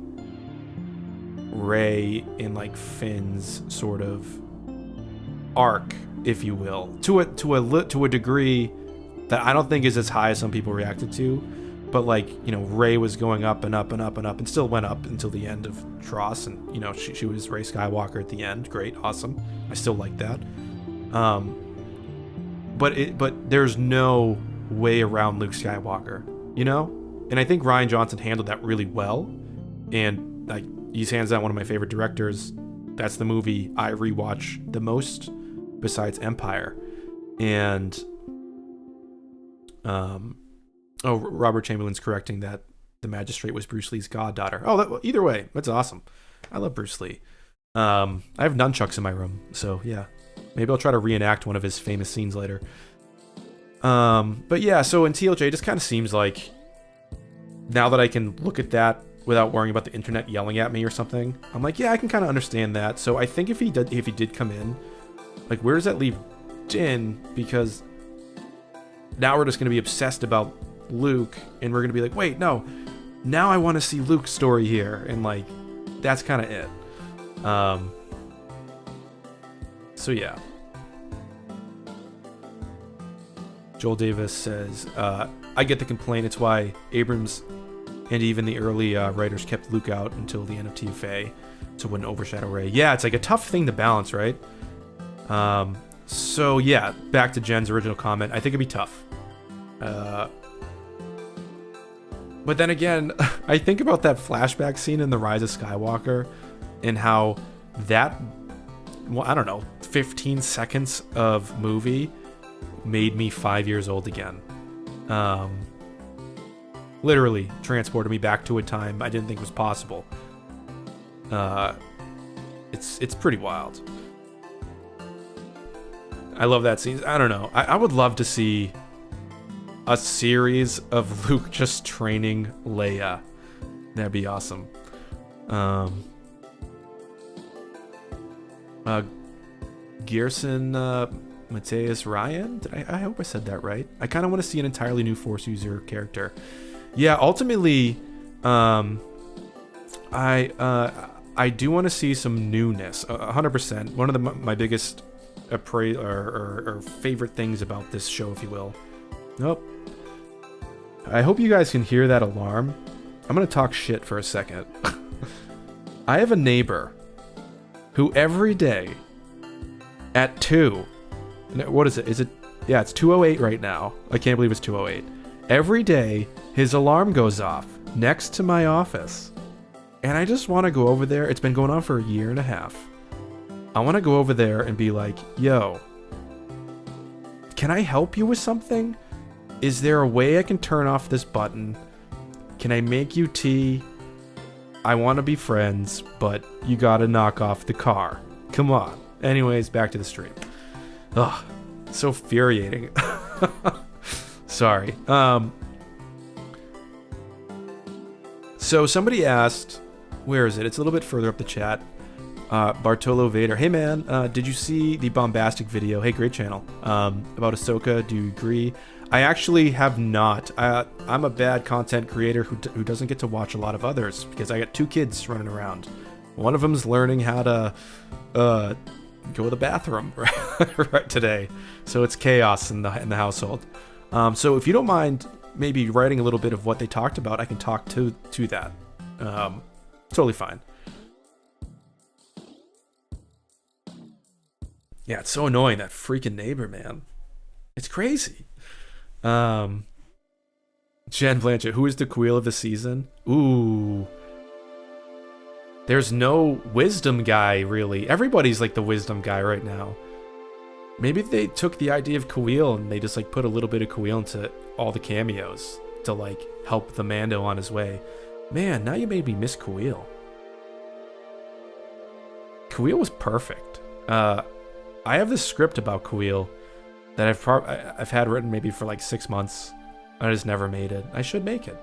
Rey and like Finn's sort of arc, if you will, to a degree that I don't think is as high as some people reacted to. But like, you know, Rey was going up and up and up and up and still went up until the end of Tross, and you know, she was Rey Skywalker at the end. Great, awesome. I still like that. But there's no way around Luke Skywalker, you know? And I think Rian Johnson handled that really well. And like, he's hands down one of my favorite directors. That's the movie I rewatch the most besides Empire. And Robert Chamberlain's correcting that the Magistrate was Bruce Lee's goddaughter. Oh, either way, that's awesome. I love Bruce Lee. I have nunchucks in my room, so yeah. Maybe I'll try to reenact one of his famous scenes later. But yeah, so in TLJ, it just kind of seems like now that I can look at that without worrying about the internet yelling at me or something, I'm like, yeah, I can kind of understand that. So I think if he did come in, like, where does that leave Din? Because now we're just going to be obsessed about Luke, and we're going to be like, wait, no, now I want to see Luke's story here, and like, that's kind of it. So yeah. Joel Davis says, I get the complaint. It's why Abrams and even the early writers kept Luke out until the end of TFA, so it wouldn't overshadow Rey. Yeah, it's like a tough thing to balance, right? So yeah, back to Jen's original comment. I think it'd be tough. But then again, I think about that flashback scene in The Rise of Skywalker and how that, well, I don't know, 15 seconds of movie made me 5 years old again. Literally transported me back to a time I didn't think was possible. It's pretty wild. I love that scene. I don't know. I would love to see a series of Luke just training Leia. That'd be awesome. Gerson Mateus Ryan? I hope I said that right. I kind of want to see an entirely new Force user character. Yeah, ultimately, I do want to see some newness. 100%. One of my biggest or favorite things about this show, if you will. Nope. I hope you guys can hear that alarm. I'm going to talk shit for a second. I have a neighbor who every day at 2, what is it? Yeah, it's 2:08 right now. I can't believe it's 2:08. Every day, his alarm goes off next to my office. And I just want to go over there. It's been going on for a year and a half. I want to go over there and be like, yo, can I help you with something? Is there a way I can turn off this button? Can I make you tea? I want to be friends, but you gotta knock off the car. Come on. Anyways, back to the stream. Ugh, so infuriating. Sorry. So somebody asked, where is it? It's a little bit further up the chat. Bartolo Vader. Hey man, did you see the bombastic video? Hey, great channel. About Ahsoka. Do you agree? I actually have not. I'm a bad content creator who doesn't get to watch a lot of others because I got 2 kids running around. One of them's learning how to go to the bathroom right today, so it's chaos in the household. So if you don't mind, maybe writing a little bit of what they talked about, I can talk to that. Totally fine. Yeah, it's so annoying, that freaking neighbor, man. It's crazy. Jen Blanchett, who is the Queel of the season? Ooh. There's no wisdom guy, really. Everybody's like the wisdom guy right now. Maybe they took the idea of Kuiil and they just like put a little bit of Kuiil into all the cameos to like help the Mando on his way. Man, now you made me miss Kuiil. Kuiil was perfect. I have this script about Kuiil that I've had written maybe for like 6 months. I just never made it. I should make it.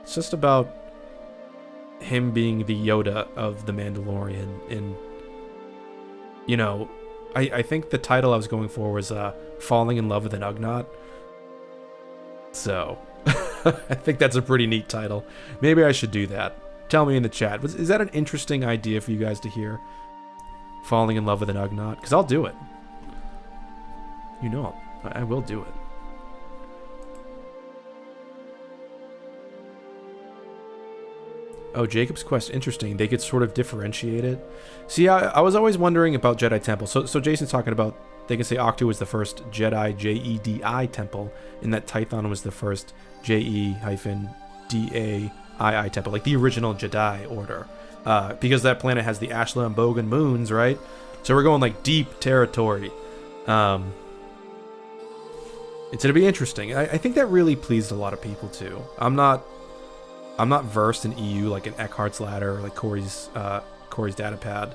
It's just about him being the Yoda of the Mandalorian. And, you know, I think the title I was going for was Falling in Love with an Ugnaught. So, I think that's a pretty neat title. Maybe I should do that. Tell me in the chat. Is that an interesting idea for you guys to hear? Falling in Love with an Ugnaught? Because I'll do it. You know, I will do it. Oh, Jacob's Quest, interesting. They could sort of differentiate it. See, I was always wondering about Jedi Temple. So Jason's talking about, they can say Octu was the first Jedi, J-E-D-I temple, and that Tython was the first J-E-D-A-I-I temple, like the original Jedi order. Because that planet has the Ashla and Bogan moons, right? So we're going like deep territory. It's going to be interesting. I think that really pleased a lot of people too. I'm not versed in EU like in Eckhart's Ladder or like Corey's Datapad.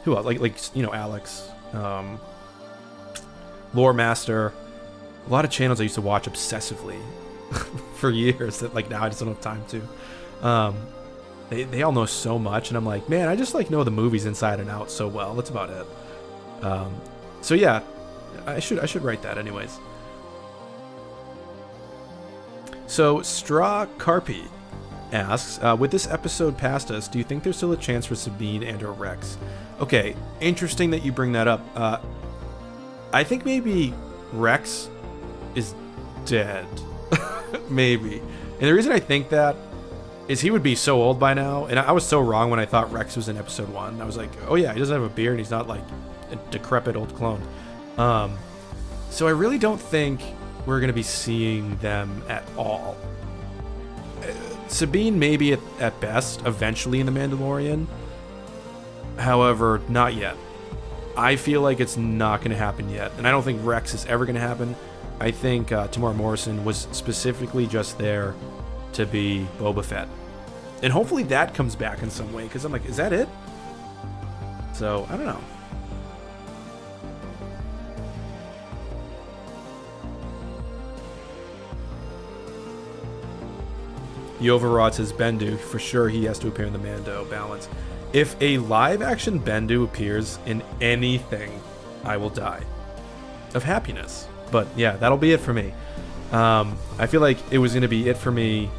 Who else? Like you know, Alex, Lore Master. A lot of channels I used to watch obsessively for years that like now I just don't have time to. They all know so much, and I'm like, man, I just like know the movies inside and out so well. That's about it. So yeah, I should write that anyways. So Straw Carpy asks, with this episode past us, do you think there's still a chance for Sabine and or Rex? Okay, interesting that you bring that up. I think maybe Rex is dead. Maybe. And the reason I think that is he would be so old by now, and I was so wrong when I thought Rex was in episode 1. I was like, oh yeah, he doesn't have a beard, and he's not like a decrepit old clone. So I really don't think we're going to be seeing them at all. Sabine maybe at best, eventually in The Mandalorian. However, not yet. I feel like it's not going to happen yet, and I don't think Rex is ever going to happen. I think Tamora Morrison was specifically just there to be Boba Fett. And hopefully that comes back in some way, because I'm like, is that it? So, I don't know. Yovarod says Bendu, for sure he has to appear in the Mando balance. If a live-action Bendu appears in anything, I will die of happiness. But yeah, that'll be it for me. I feel like it was going to be it for me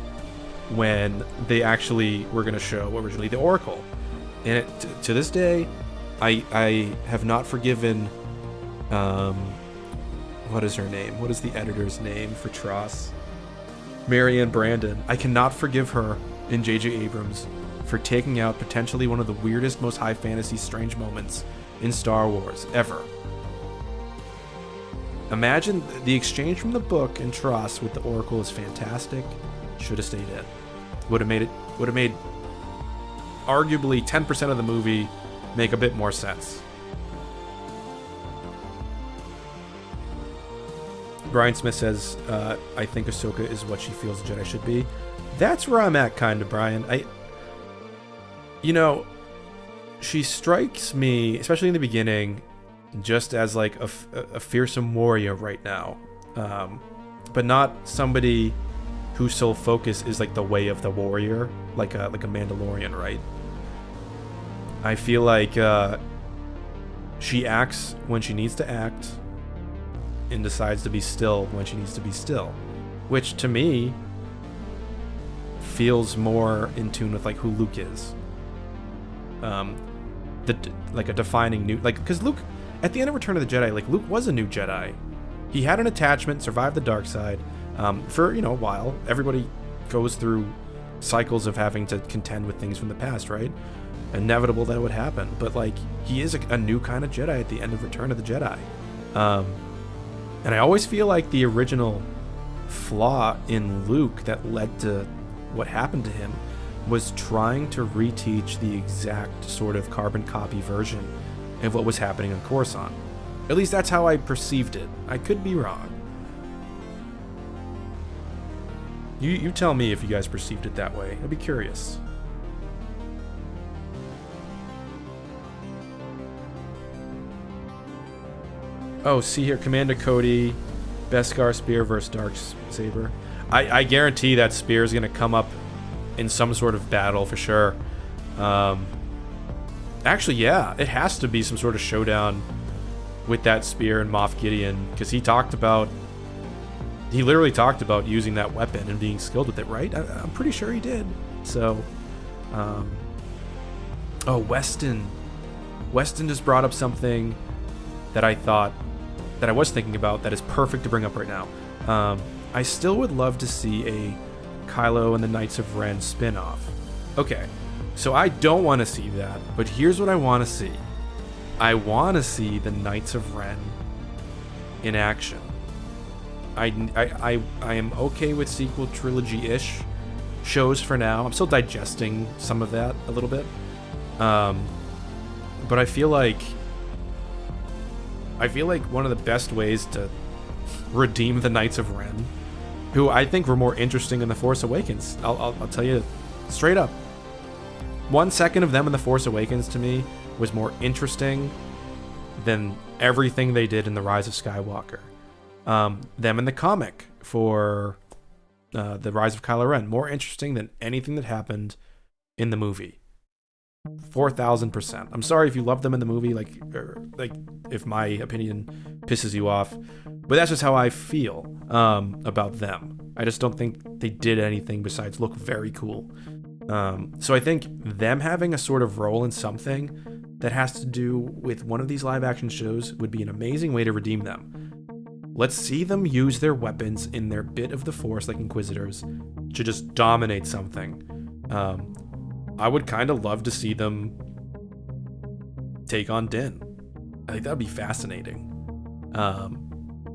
when they actually were going to show originally the Oracle. And to this day, I have not forgiven, what is her name? What is the editor's name for Tross? Marianne Brandon. I cannot forgive her in J.J. Abrams for taking out potentially one of the weirdest, most high fantasy strange moments in Star Wars ever. Imagine the exchange from the book and Tross with the Oracle is fantastic. Should have stayed in. Would have made arguably 10% of the movie make a bit more sense. Brian Smith says, I think Ahsoka is what she feels a Jedi should be. That's where I'm at, kind of, Brian. You know, she strikes me, especially in the beginning, just as like a fearsome warrior right now. But not somebody whose sole focus is like the way of the warrior, like a Mandalorian, right? I feel like she acts when she needs to act and decides to be still when she needs to be still, which to me feels more in tune with like who Luke is. Like a defining new, like, because Luke at the end of Return of the Jedi, like Luke was a new Jedi. He had an attachment, survived the dark side for a while. Everybody goes through cycles of having to contend with things from the past, right? Inevitable that it would happen, but like he is a new kind of Jedi at the end of Return of the Jedi. And I always feel like the original flaw in Luke that led to what happened to him was trying to reteach the exact sort of carbon copy version of what was happening on Coruscant. At least that's how I perceived it. I could be wrong. You tell me if you guys perceived it that way. I'd be curious. Oh, see here, Commander Cody, Beskar Spear versus Dark Saber. I guarantee that Spear is going to come up in some sort of battle for sure. Actually, yeah, it has to be some sort of showdown with that Spear and Moff Gideon, because he literally talked about using that weapon and being skilled with it, right? I'm pretty sure he did. So, oh, Weston just brought up something that I was thinking about that is perfect to bring up right now. I still would love to see a Kylo and the Knights of Ren spin-off. Okay, so I don't want to see that, but here's what I want to see. I want to see the Knights of Ren in action. I am okay with sequel trilogy-ish shows for now. I'm still digesting some of that a little bit. But I feel like one of the best ways to redeem the Knights of Ren, who I think were more interesting in The Force Awakens. I'll tell you straight up. 1 second of them in The Force Awakens to me was more interesting than everything they did in The Rise of Skywalker. Them in the comic for The Rise of Kylo Ren, more interesting than anything that happened in the movie. 4,000%. I'm sorry if you love them in the movie, like if my opinion pisses you off, but that's just how I feel about them. I just don't think they did anything besides look very cool. So I think them having a sort of role in something that has to do with one of these live action shows would be an amazing way to redeem them. Let's see them use their weapons in their bit of the Force, like Inquisitors, to just dominate something. I would kind of love to see them take on Din. I think that would be fascinating.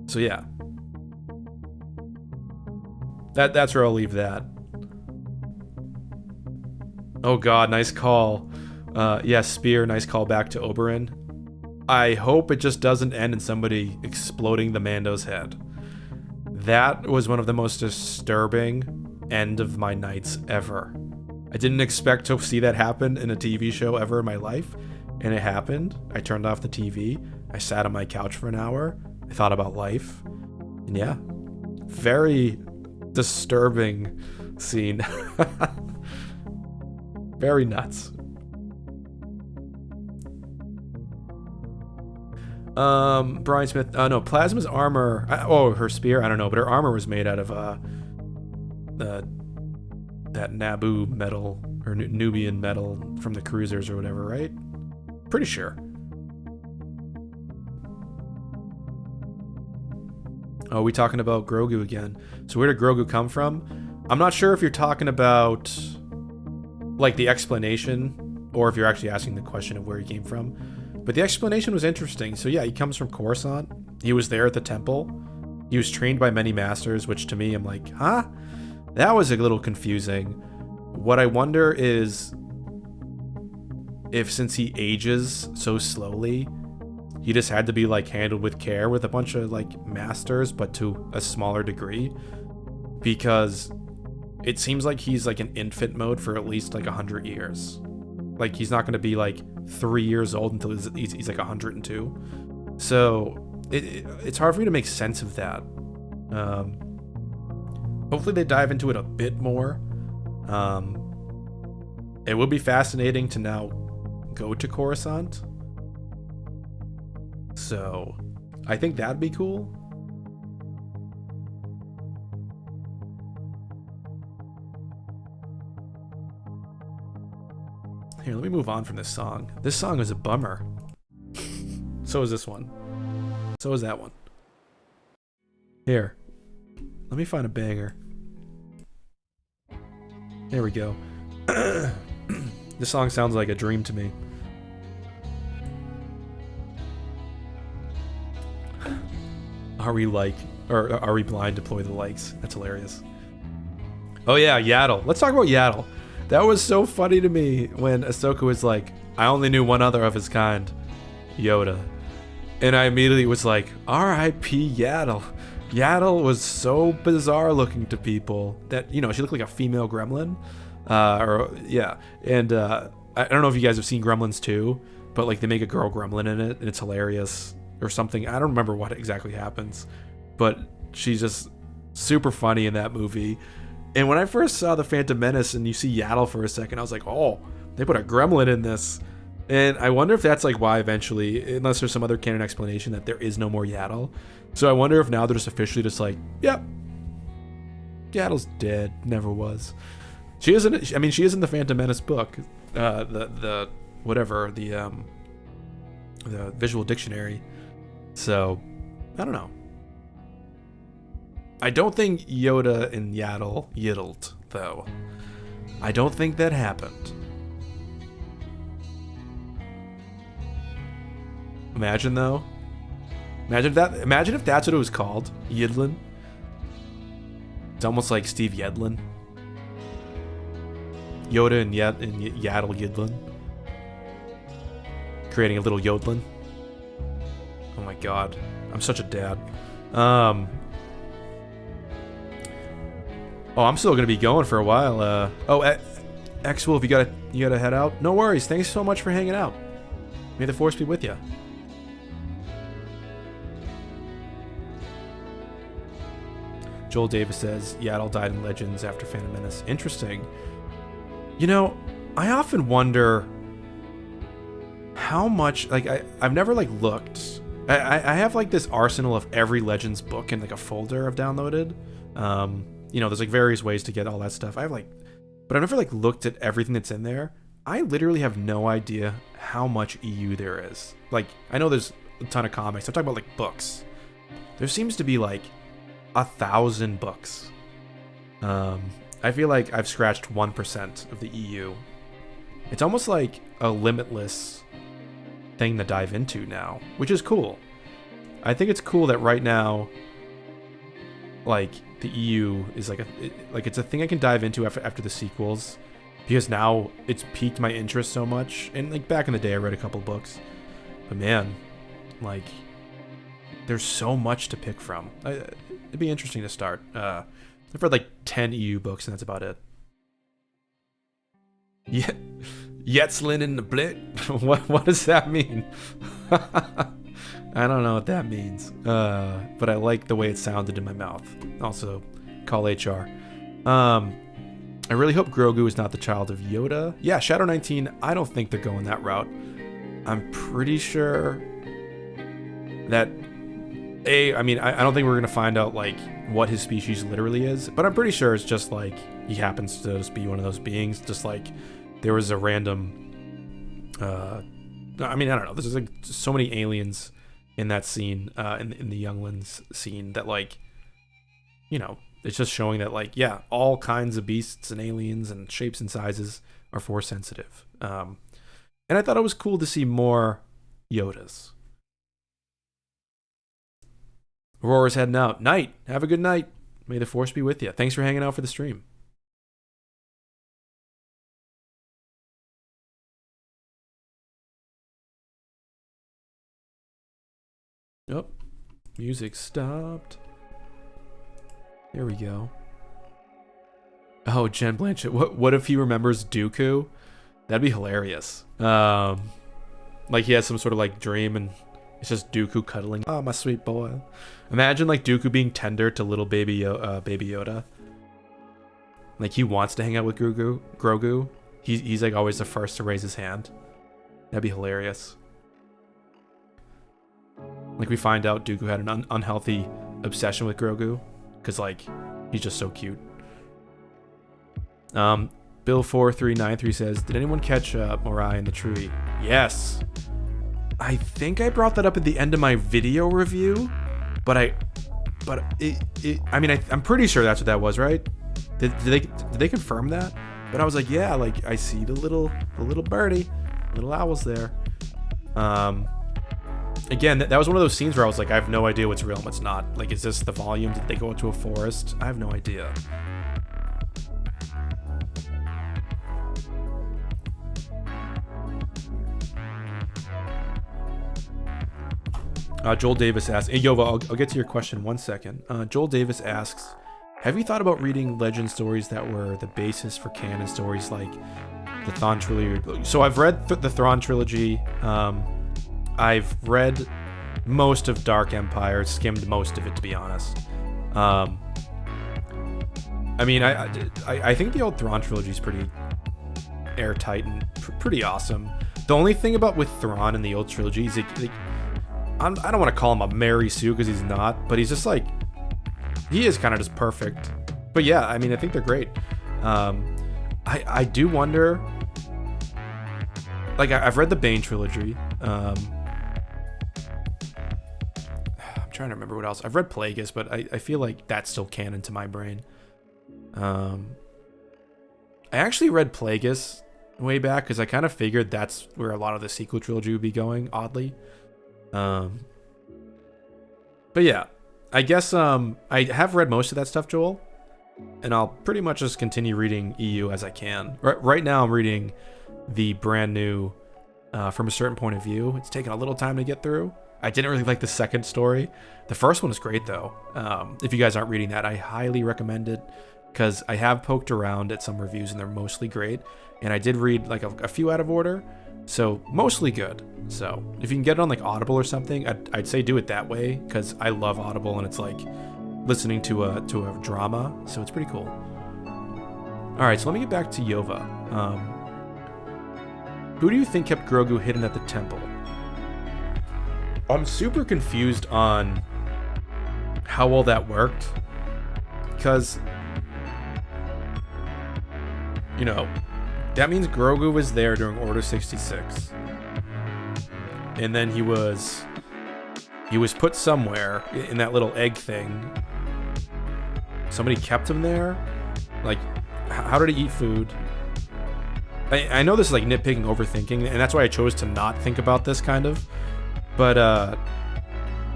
So yeah. That's where I'll leave that. Oh god, nice call. Yeah, Spear, nice call back to Oberyn. I hope it just doesn't end in somebody exploding the Mando's head. That was one of the most disturbing end of my nights ever. I didn't expect to see that happen in a TV show ever in my life, and it happened. I turned off the TV. I sat on my couch for an hour. I thought about life. And yeah, very disturbing scene. Very nuts. Brian Smith, no, Plasma's armor, her spear, I don't know, but her armor was made out of that Naboo metal, or Nubian metal from the cruisers or whatever, right? Pretty sure. Oh, we talking about Grogu again. So where did Grogu come from? I'm not sure if you're talking about like the explanation, or if you're actually asking the question of where he came from. But the explanation was interesting. So yeah, he comes from Coruscant. He was there at the temple. He was trained by many masters, which to me, I'm like, huh? That was a little confusing. What I wonder is if, since he ages so slowly, he just had to be like handled with care with a bunch of like masters, but to a smaller degree, because it seems like he's like in infant mode for at least like 100 years. Like he's not going to be like 3 years old until he's like 102. So it's hard for me to make sense of that. Hopefully they dive into it a bit more. It would be fascinating to now go to Coruscant. So I think that'd be cool. Here, let me move on from this song. This song is a bummer. So is this one. So is that one. Here. Let me find a banger. There we go. This song sounds like a dream to me. Are we blind? Deploy the likes. That's hilarious. Oh yeah, Yaddle. Let's talk about Yaddle. That was so funny to me when Ahsoka was like, I only knew one other of his kind, Yoda. And I immediately was like, R.I.P. Yaddle. Yaddle was so bizarre looking to people that, you know, she looked like a female gremlin. And I don't know if you guys have seen Gremlins 2, but like they make a girl gremlin in it and it's hilarious or something. I don't remember what exactly happens, but she's just super funny in that movie. And when I first saw The Phantom Menace and you see Yaddle for a second, I was like, oh, they put a gremlin in this. And I wonder if that's like why eventually, unless there's some other canon explanation that there is no more Yaddle. So I wonder if now they're just officially just like, yep, Yaddle's dead, never was. She is in the Phantom Menace book, the visual dictionary. So I don't know. I don't think Yoda and Yaddle yiddled, though. I don't think that happened. Imagine, though. Imagine if that's what it was called. Yidlin. It's almost like Steve Yedlin. Yoda and Yaddle Yidlin. Creating a little Yodlin. Oh my god. I'm such a dad. Oh, I'm still gonna be going for a while. X-Wolf, you gotta head out? No worries, thanks so much for hanging out. May the Force be with you. Joel Davis says, Yaddle died in Legends after Phantom Menace. Interesting. You know, I often wonder how much, like, I've never, like, looked. I have, like, this arsenal of every Legends book in, like, a folder I've downloaded. You know, there's, like, various ways to get all that stuff. But I've never, like, looked at everything that's in there. I literally have no idea how much EU there is. Like, I know there's a ton of comics. I'm talking about, like, books. There seems to be, like, 1,000 books. I feel like I've scratched 1% of the EU. It's almost like a limitless thing to dive into now, which is cool. I think it's cool that right now, like, the EU is like it's a thing I can dive into after the sequels, because now it's piqued my interest so much. And like back in the day, I read a couple books, but man, like, there's so much to pick from. It'd be interesting to start. I've read like 10 EU books, and that's about it. Yeah, Yetzlin in the Blit. What does that mean? I don't know what that means. But I like the way it sounded in my mouth. Also, call HR. I really hope Grogu is not the child of Yoda. Yeah, Shadow 19. I don't think they're going that route. I'm pretty sure that I don't think we're gonna find out like what his species literally is, but I'm pretty sure it's just like he happens to just be one of those beings. Just like there was a random. I don't know. There's like so many aliens in that scene, in the Younglings scene, that like, you know, it's just showing that like, yeah, all kinds of beasts and aliens and shapes and sizes are Force sensitive. And I thought it was cool to see more Yodas. Aurora's heading out. Night. Have a good night. May the Force be with you. Thanks for hanging out for the stream. Oh, music stopped. There we go. Oh, Jen Blanchett. What if he remembers Dooku? That'd be hilarious. Like he has some sort of like dream and it's just Dooku cuddling. Oh, my sweet boy. Imagine like Dooku being tender to little baby Yoda. Like he wants to hang out with Grogu. He's like always the first to raise his hand. That'd be hilarious. Like we find out Dooku had an unhealthy obsession with Grogu because like he's just so cute. Bill4393 says, did anyone catch Morai and the Tree? Yes. I think I brought that up at the end of my video review, but I'm pretty sure that's what that was, right? Did they confirm that? But I was like, yeah, like I see the little birdie, little owls there. Again, that was one of those scenes where I was like, I have no idea what's real and what's not. Like, is this the volume? Did they go into a forest? I have no idea. Joel Davis asks, hey, Yova, I'll get to your question in 1 second. Joel Davis asks, have you thought about reading legend stories that were the basis for canon stories like the Thrawn trilogy? So I've read the Thrawn trilogy. I've read most of Dark Empire, skimmed most of it, to be honest. I mean, I think the old Thrawn trilogy is pretty airtight and pretty awesome. The only thing about with Thrawn in the old trilogy is I don't want to call him a Mary Sue because he's not, but he's just like, he is kind of just perfect. But yeah, I mean, I think they're great. I do wonder, like, I've read the Bane trilogy. I'm trying to remember what else. I've read Plagueis, but I feel like that's still canon to my brain. I actually read Plagueis way back because I kind of figured that's where a lot of the sequel trilogy would be going, oddly. But yeah, I guess I have read most of that stuff, Joel, and I'll pretty much just continue reading EU as I can. Right now I'm reading the brand new From a Certain Point of View. It's taken a little time to get through. I didn't really like the second story. The first one is great though. If you guys aren't reading that, I highly recommend it because I have poked around at some reviews and they're mostly great. And I did read like a few out of order, so mostly good. So if you can get it on like Audible or something, I'd say do it that way because I love Audible and it's like listening to a drama, so it's pretty cool. All right, so let me get back to Yova. Who do you think kept Grogu hidden at the temple? I'm super confused on how well that worked because, you know, that means Grogu was there during Order 66. And then he was put somewhere in that little egg thing. Somebody kept him there? Like, how did he eat food? I know this is like nitpicking, overthinking, and that's why I chose to not think about this kind of. But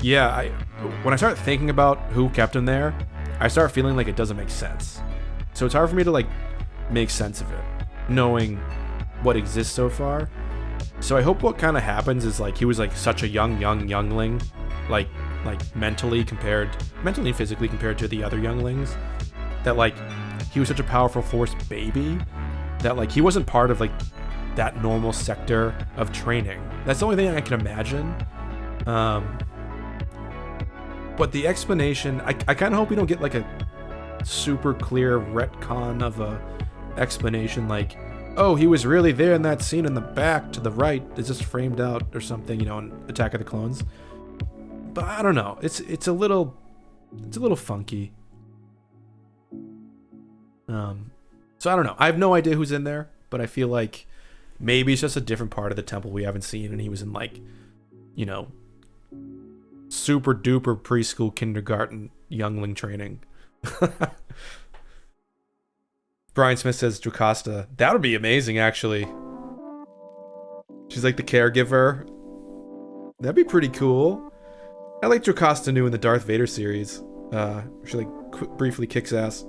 yeah, when I start thinking about who kept him there, I start feeling like it doesn't make sense. So it's hard for me to like make sense of it, knowing what exists so far. So I hope what kind of happens is like he was like such a youngling, like mentally and physically compared to the other younglings, that like he was such a powerful Force baby that like he wasn't part of like that normal sector of training. That's the only thing I can imagine. But the explanation, I kind of hope we don't get like a super clear retcon of a explanation like, oh, he was really there in that scene in the back to the right. It's just framed out or something, you know, in Attack of the Clones. But I don't know. It's a little funky. So I don't know. I have no idea who's in there, but I feel like maybe it's just a different part of the temple we haven't seen, and he was in like, you know, super duper preschool, kindergarten, youngling training. Brian Smith says Jocasta. That would be amazing, actually. She's like the caregiver. That'd be pretty cool. I like Jocasta new in the Darth Vader series. She like briefly kicks ass.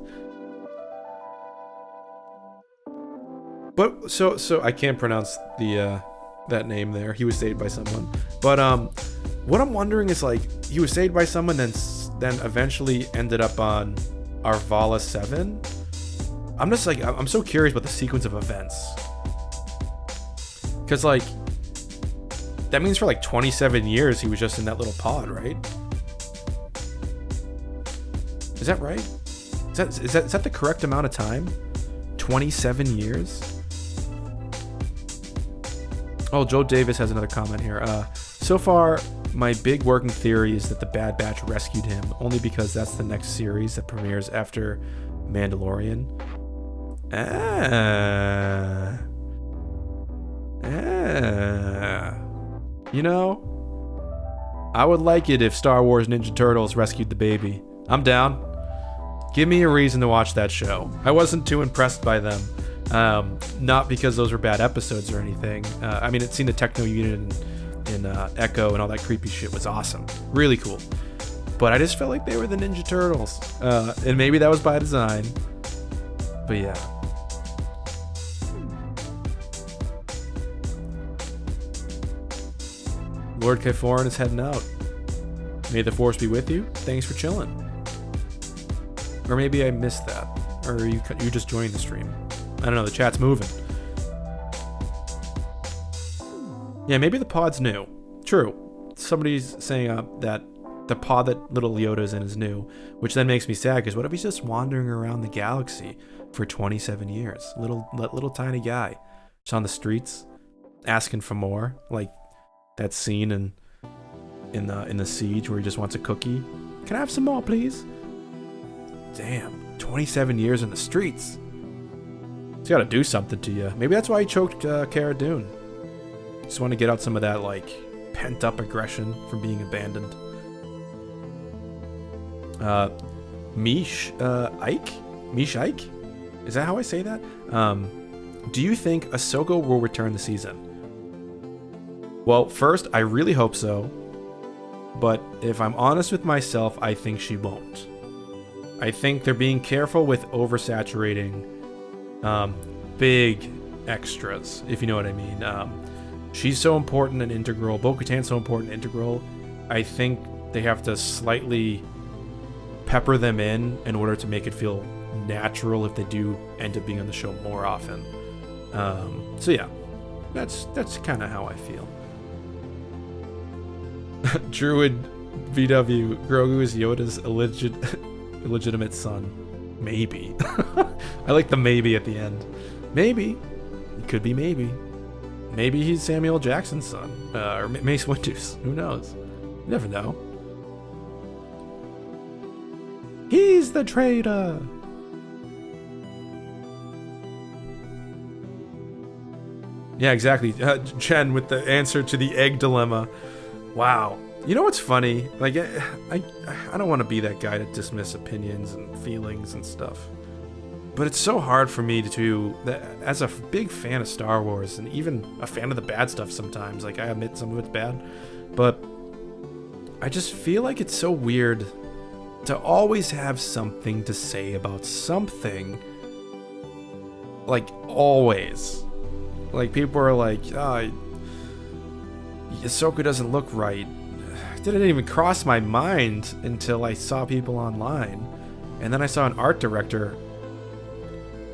But so I can't pronounce the that name there. He was saved by someone. But what I'm wondering is like he was saved by someone, then eventually ended up on Arvala 7. I'm just like, I'm so curious about the sequence of events. Because, like, that means for like 27 years he was just in that little pod, right? Is that right? Is that the correct amount of time? 27 years? Oh, Joe Davis has another comment here. So far, my big working theory is that the Bad Batch rescued him, only because that's the next series that premieres after Mandalorian. You know, I would like it if Star Wars Ninja Turtles rescued the baby. I'm down. Give me a reason to watch that show. I wasn't too impressed by them. Not because those were bad episodes or anything. I mean, seeing the Techno Unit in Echo and all that creepy shit was awesome. Really cool. But I just felt like they were the Ninja Turtles. And maybe that was by design. But yeah. Lord Kyforan is heading out. May the force be with you. Thanks for chilling. Or maybe I missed that. Or you just joined the stream. I don't know, the chat's moving. Yeah, maybe the pod's new. True. Somebody's saying that the pod that little Yoda's in is new, which then makes me sad, because what if he's just wandering around the galaxy for 27 years? Little tiny guy. Just on the streets, asking for more. Like that scene in the Siege where he just wants a cookie. Can I have some more, please? Damn, 27 years in the streets. He's got to do something to you. Maybe that's why he choked Cara Dune. Just want to get out some of that, like, pent-up aggression from being abandoned. Mish Ike? Is that how I say that? Do you think Ahsoka will return this season? Well, first, I really hope so. But if I'm honest with myself, I think she won't. I think they're being careful with oversaturating big extras, if you know what I mean. She's so important and integral. Bo-Katan's so important and integral. I think they have to slightly pepper them in order to make it feel natural if they do end up being on the show more often. So yeah, that's kind of how I feel. Druid VW, Grogu is Yoda's illegitimate son. Maybe. I like the maybe at the end. Maybe. It could be maybe. Maybe he's Samuel Jackson's son. Or Mace Windu's. Who knows? You never know. He's the traitor! Yeah, exactly. Jen with the answer to the egg dilemma. Wow. You know what's funny? Like, I don't want to be that guy to dismiss opinions and feelings and stuff. But it's so hard for me to, as a big fan of Star Wars, and even a fan of the bad stuff sometimes, like I admit some of it's bad, but I just feel like it's so weird to always have something to say about something. Like, always. Like, people are like, Ahsoka doesn't look right. It didn't even cross my mind until I saw people online. And then I saw an art director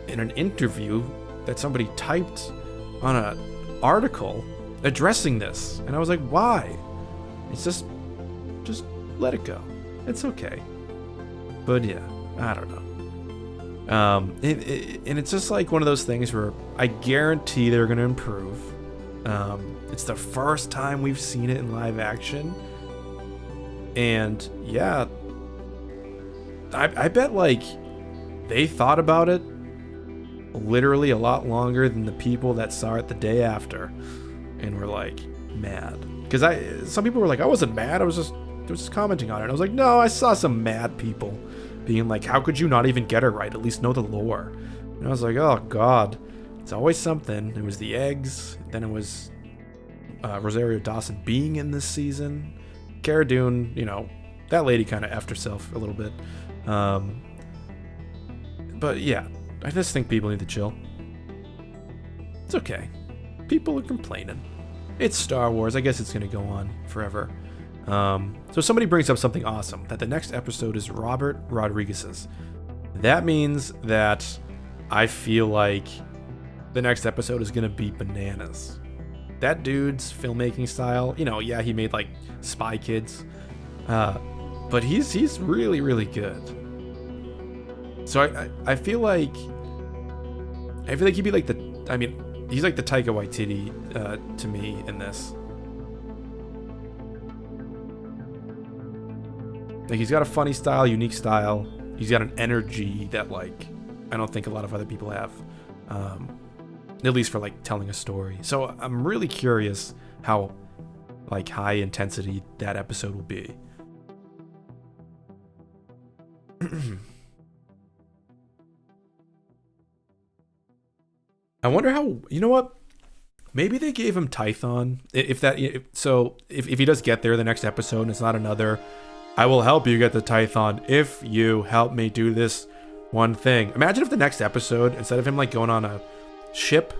in an interview that somebody typed on an article addressing this. And I was like, why? It's just let it go. It's okay. But yeah, I don't know. And it's just like one of those things where I guarantee they're going to improve. It's the first time we've seen it in live action. And yeah, I bet like they thought about it literally a lot longer than the people that saw it the day after and were like mad. Because some people were like, I wasn't mad, I was just commenting on it. I was like, no, I saw some mad people being like, how could you not even get it right? At least know the lore. And I was like, oh god, it's always something. It was the eggs, then it was Rosario Dawson being in this season. Cara Dune, you know, that lady kind of effed herself a little bit. But yeah, I just think people need to chill. It's okay. People are complaining. It's Star Wars. I guess it's going to go on forever. So somebody brings up something awesome, that the next episode is Robert Rodriguez's. That means that I feel like the next episode is going to be bananas. That dude's filmmaking style, you know, yeah, he made like Spy Kids, but he's really, really good. So I feel like he'd be like he's like the Taika Waititi to me in this. Like, he's got a funny style, unique style. He's got an energy that, like, I don't think a lot of other people have. At least for, like, telling a story. So I'm really curious how, like, high intensity that episode will be. I wonder how, you know what? Maybe they gave him Tython. If he does get there the next episode and it's not another, I will help you get the Tython if you help me do this one thing. Imagine if the next episode, instead of him like going on a ship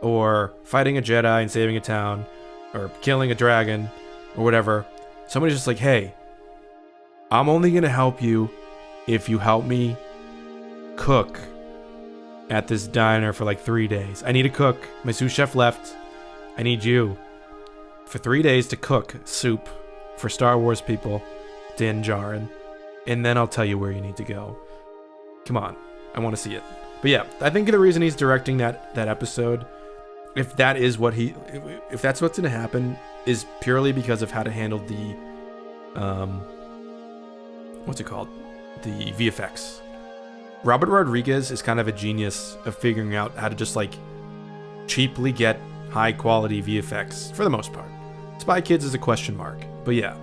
or fighting a Jedi and saving a town or killing a dragon or whatever, somebody's just like, hey, I'm only gonna help you if you help me cook at this diner for like 3 days. I need a cook. My sous chef left. I need you for 3 days to cook soup for Star Wars people, Din Djarin, and then I'll tell you where you need to go. Come on, I want to see it. But yeah, I think the reason he's directing that episode, if that's what's gonna happen, is purely because of how to handle the what's it called? The VFX. Robert Rodriguez is kind of a genius of figuring out how to just like cheaply get high quality VFX for the most part. Spy Kids is a question mark, but yeah.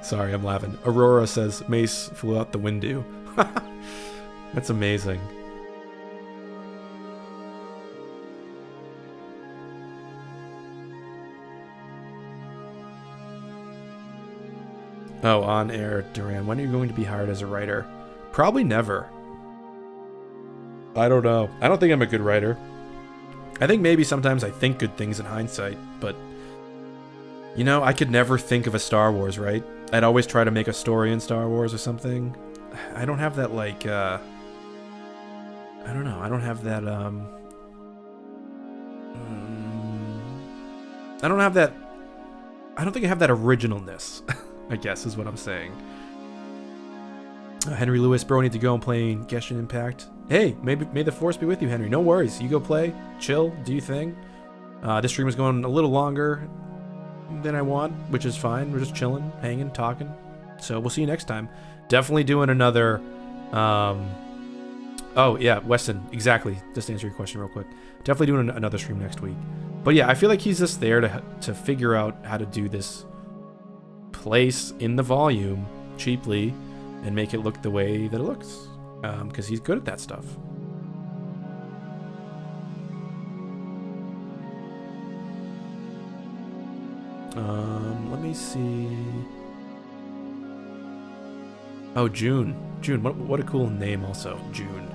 Sorry, I'm laughing. Aurora says Mace flew out the window. That's amazing. Oh, on air, Duran. When are you going to be hired as a writer? Probably never. I don't know. I don't think I'm a good writer. I think maybe sometimes I think good things in hindsight, but you know, I could never think of a Star Wars, right? I'd always try to make a story in Star Wars or something. I don't have that like I don't know. I don't have that I don't have that. I don't think I have that originalness. I guess is what I'm saying. Henry Lewis, bro, I need to go and play Genshin Impact. Hey, may the force be with you, Henry. No worries. You go play, chill, do your thing. This stream is going a little longer than I want, which is fine. We're just chilling, hanging, talking. So we'll see you next time. Definitely doing another. Oh yeah, Weston. Exactly. Just to answer your question real quick. Definitely doing another stream next week. But yeah, I feel like he's just there to figure out how to do this place in the volume cheaply and make it look the way that it looks, because he's good at that stuff. Let me see. Oh, June. What a cool name also. June.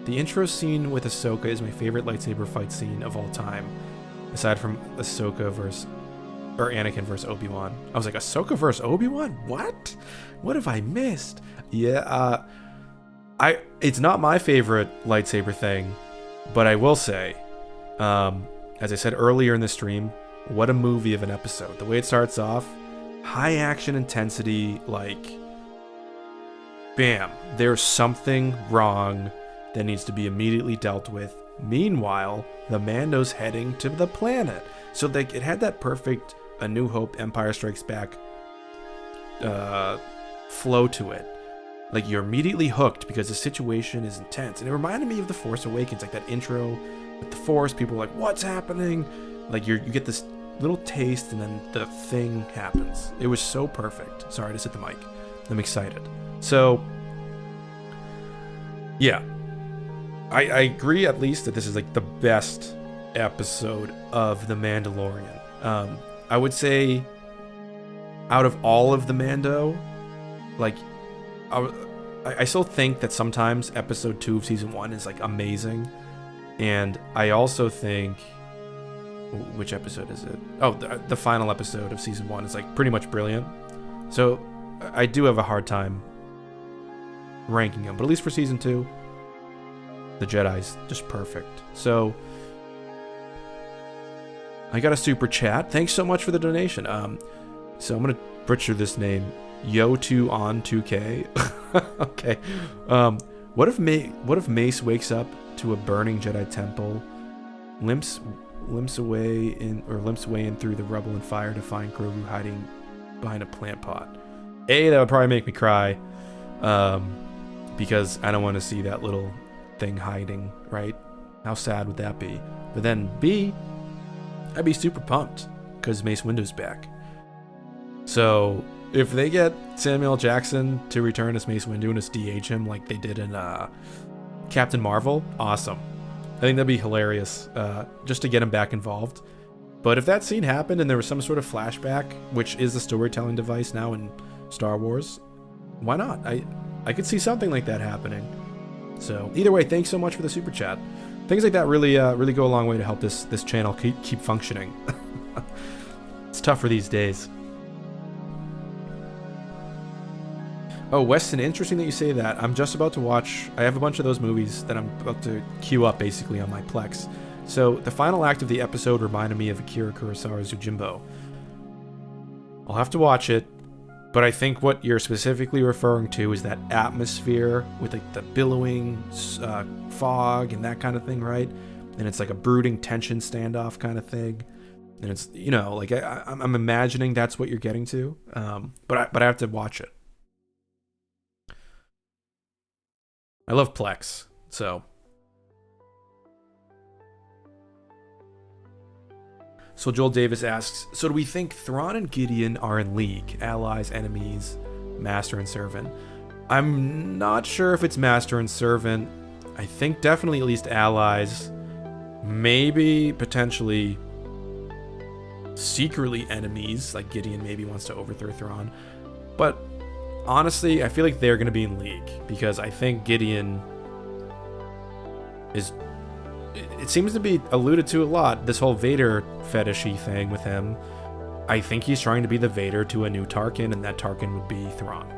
The intro scene with Ahsoka is my favorite lightsaber fight scene of all time, aside from Ahsoka versus Anakin versus Obi-Wan. I was like, Ahsoka versus Obi-Wan? What? What have I missed? Yeah, it's not my favorite lightsaber thing, but I will say, as I said earlier in the stream, what a movie of an episode. The way it starts off, high action intensity, like, bam, there's something wrong that needs to be immediately dealt with. Meanwhile, the Mando's heading to the planet. So it had that perfect A New Hope, Empire Strikes Back flow to it. Like, you're immediately hooked because the situation is intense. And it reminded me of The Force Awakens, like that intro with the Force. People are like, what's happening? Like, you get this little taste and then the thing happens. It was so perfect. Sorry, I just hit the mic. I'm excited. So, yeah. I agree at least that this is like the best episode of The Mandalorian. I would say out of all of the Mando, like, I still think that sometimes episode 2 of season 1 is like amazing. And I also think, which episode is it? Oh, the final episode of season 1 is like pretty much brilliant. So I do have a hard time ranking them, but at least for season 2, the Jedi's just perfect. So I got a super chat. Thanks so much for the donation. So I'm gonna butcher this name. Yo2on2k. Okay. What if Mace wakes up to a burning Jedi temple, limps away in through the rubble and fire to find Grogu hiding behind a plant pot? That would probably make me cry, because I don't want to see that little thing hiding, right? How sad would that be? But then B, I'd be super pumped because Mace Windu's back. So if they get Samuel L. Jackson to return as Mace Windu and just DH him like they did in Captain Marvel, awesome. I think that'd be hilarious, just to get him back involved. But if that scene happened and there was some sort of flashback, which is the storytelling device now in Star Wars, why not? I could see something like that happening. So either way, thanks so much for the super chat. Things like that really go a long way to help this channel keep functioning. It's tougher these days. Oh, Weston, interesting that you say that. I'm just about to watch... I have a bunch of those movies that I'm about to queue up, basically, on my Plex. So, the final act of the episode reminded me of Akira Kurosawa's Yojimbo. I'll have to watch it, but I think what you're specifically referring to is that atmosphere with, like, the billowing fog and that kind of thing, right? And it's like a brooding tension standoff kind of thing. And it's, you know, like, I'm imagining that's what you're getting to. But I have to watch it. I love Plex, so. So Joel Davis asks, so do we think Thrawn and Gideon are in league? Allies, enemies, master and servant? I'm not sure if it's master and servant. I think definitely at least allies. Maybe, potentially, secretly enemies, like Gideon maybe wants to overthrow Thrawn. But honestly, I feel like they're going to be in league, because I think Gideon is... It seems to be alluded to a lot, this whole Vader fetishy thing with him. I think he's trying to be the Vader to a new Tarkin, and that Tarkin would be Thrawn.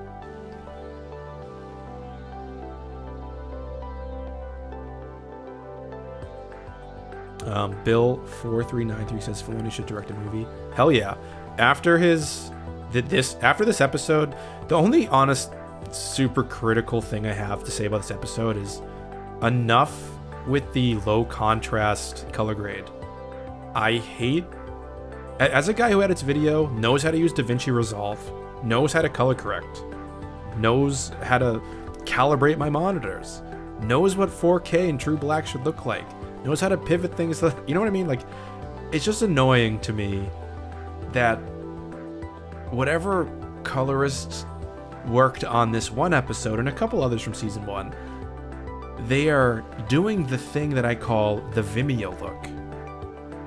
Bill4393 says Filoni should direct a movie. Hell yeah. After this episode, the only honest, super critical thing I have to say about this episode is enough with the low contrast color grade. I hate, as a guy who edits video, knows how to use DaVinci Resolve, knows how to color correct, knows how to calibrate my monitors, knows what 4K and true black should look like, knows how to pivot things, you know what I mean? Like, it's just annoying to me that whatever colorists worked on this one episode and a couple others from season 1, they are doing the thing that I call the Vimeo look.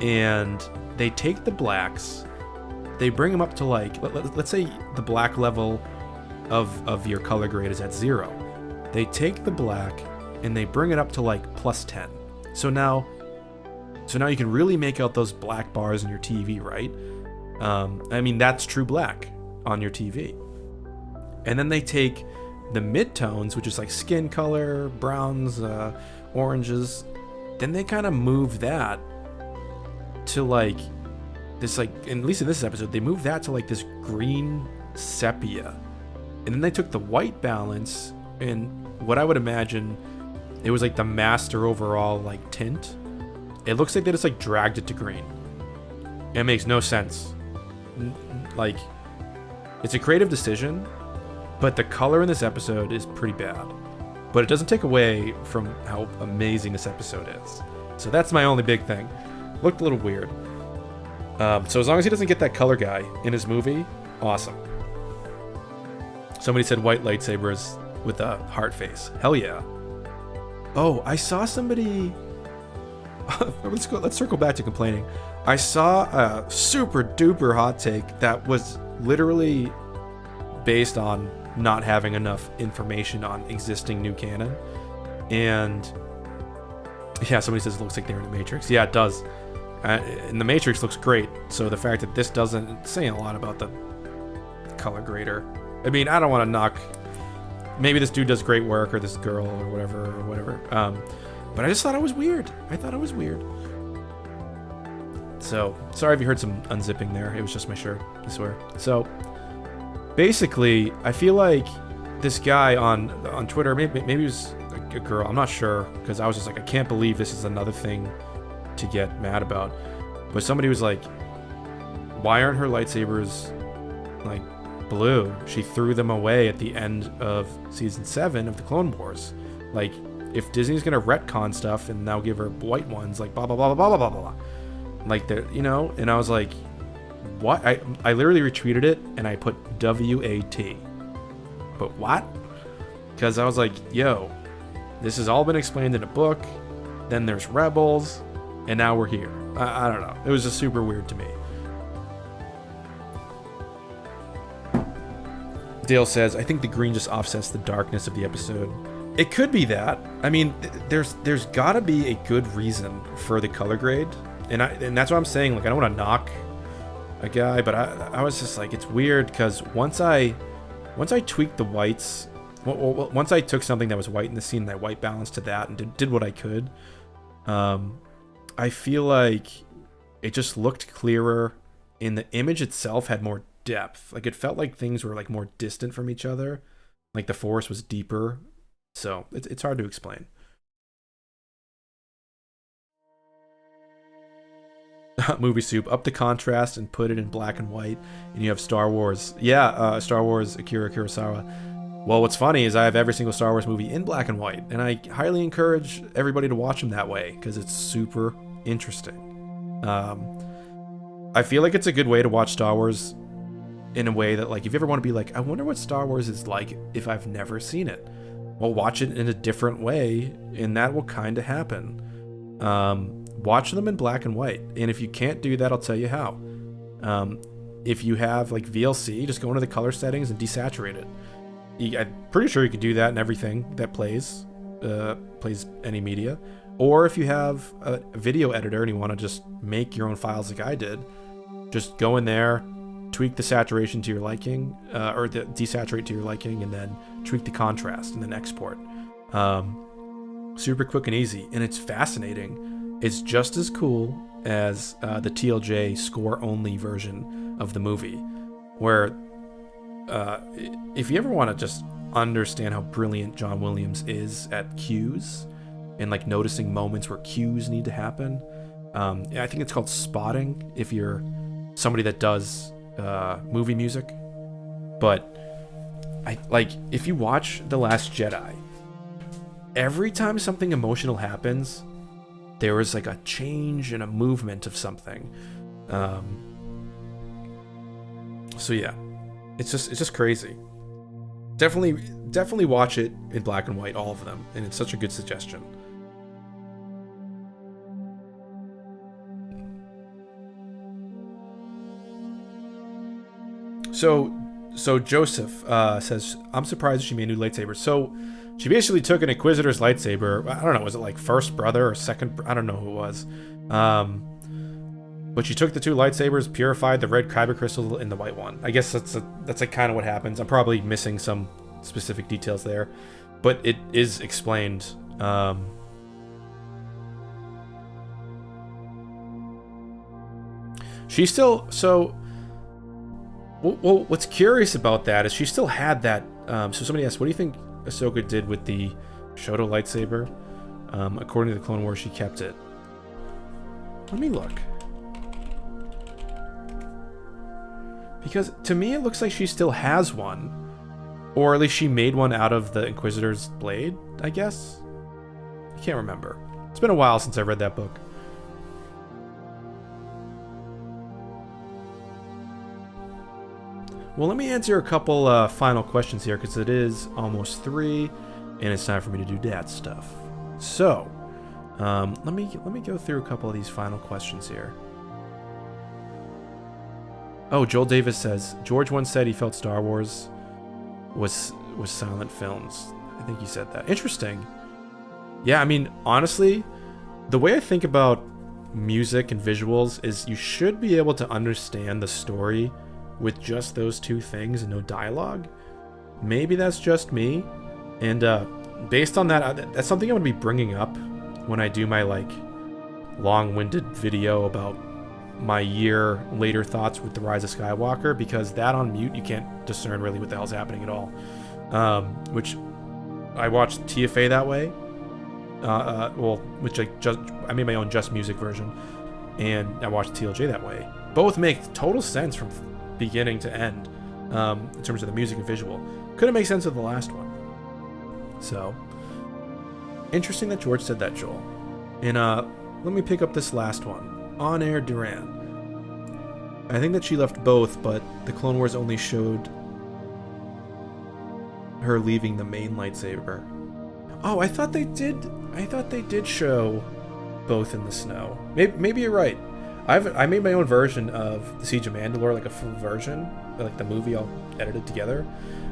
And they take the blacks, they bring them up to, like, let's say the black level of your color grade is at 0. They take the black and they bring it up to, like, plus 10. So now you can really make out those black bars in your TV, right? I mean, that's true black on your TV. And then they take the mid-tones, which is like skin color, browns, oranges. Then they kind of move that to like this, like, at least in this episode, they move that to like this green sepia. And then they took the white balance and what I would imagine, it was like the master overall like tint. It looks like they just like dragged it to green. It makes no sense. Like, it's a creative decision, but the color in this episode is pretty bad. But it doesn't take away from how amazing this episode is. So that's my only big thing. Looked a little weird. So as long as he doesn't get that color guy in his movie, awesome. Somebody said white lightsabers with a heart face. Hell yeah. Oh, I saw somebody... Let's circle back to complaining. I saw a super duper hot take that was literally based on not having enough information on existing new canon. And yeah, somebody says it looks like they're in the Matrix. Yeah, it does. And the Matrix looks great. So the fact that this doesn't say a lot about the color grader. I mean, I don't want to knock. Maybe this dude does great work, or this girl, or whatever. But I just thought it was weird. So, sorry if you heard some unzipping there. It was just my shirt, I swear. So, basically, I feel like this guy on Twitter, maybe it was a girl, I'm not sure, because I was just like, I can't believe this is another thing to get mad about. But somebody was like, why aren't her lightsabers, like, blue? She threw them away at the end of season 7 of the Clone Wars. Like, if Disney's gonna retcon stuff and now give her white ones, like blah blah blah blah blah blah blah, like they're, you know. And I was like, what? I literally retweeted it and I put WAT. But what? Because I was like, yo, this has all been explained in a book. Then there's Rebels, and now we're here. I don't know. It was just super weird to me. Dale says, I think the green just offsets the darkness of the episode. It could be that. I mean, there's gotta be a good reason for the color grade, and that's what I'm saying. Like, I don't want to knock a guy, but I was just like, it's weird because once I once I tweaked the whites, once I took something that was white in the scene and I white balanced to that and did what I could, I feel like it just looked clearer, and the image itself had more depth. Like, it felt like things were like more distant from each other, like the forest was deeper. So it's hard to explain. Movie Soup, up the contrast and put it in black and white, and you have Star Wars. Yeah, Star Wars, Akira Kurosawa. Well, what's funny is I have every single Star Wars movie in black and white, and I highly encourage everybody to watch them that way because it's super interesting. I feel like it's a good way to watch Star Wars in a way that, like, if you ever want to be like, I wonder what Star Wars is like if I've never seen it, well, watch it in a different way, and that will kind of happen. Watch them in black and white, and if you can't do that, I'll tell you how. If you have like VLC, just go into the color settings and desaturate it. I'm pretty sure you can do that in everything that plays any media. Or if you have a video editor and you want to just make your own files like I did, just go in there, tweak the saturation to your liking, or the desaturate to your liking, and then tweak the contrast and then export. Super quick and easy, and it's fascinating. It's just as cool as the TLJ score-only version of the movie, where if you ever want to just understand how brilliant John Williams is at cues and like noticing moments where cues need to happen, I think it's called spotting if you're somebody that does movie music. But if you watch The Last Jedi, every time something emotional happens, there is like a change and a movement of something. So yeah, it's just crazy. Definitely watch it in black and white, all of them, and it's such a good suggestion. So Joseph says, I'm surprised she made new lightsabers. So she basically took an Inquisitor's lightsaber. I don't know, was it like first brother or second? I don't know who it was. But she took the two lightsabers, purified the red kyber crystal in the white one. I guess that's like kind of what happens. I'm probably missing some specific details there, but it is explained. She still Well, what's curious about that is she still had that. So somebody asked, what do you think Ahsoka did with the Shoto lightsaber? According to the Clone Wars, she kept it. Let me look. Because to me, it looks like she still has one. Or at least she made one out of the Inquisitor's blade, I guess? I can't remember. It's been a while since I read that book. Well, let me answer a couple final questions here, because it is almost 3, and it's time for me to do dad stuff. So, let me go through a couple of these final questions here. Oh, Joel Davis says, George once said he felt Star Wars was silent films. I think he said that. Interesting. Yeah, I mean, honestly, the way I think about music and visuals is you should be able to understand the story with just those two things and no dialogue. Maybe that's just me. And based on that, that's something I'm going to be bringing up when I do my like long-winded video about my year later thoughts with The Rise of Skywalker, because that on mute you can't discern really what the hell's happening at all. Which I watched TFA that way. Which I made my own Just Music version, and I watched TLJ that way. Both make total sense from beginning to end in terms of the music and visual. Couldn't make sense of the last one. So interesting that George said that, Joel. And let me pick up this last one. On Air Duran. I think that she left both, but the Clone Wars only showed her leaving the main lightsaber. Oh, I thought they did show both in the snow. Maybe you're right. I made my own version of the Siege of Mandalore, like a full version, like the movie all edited together.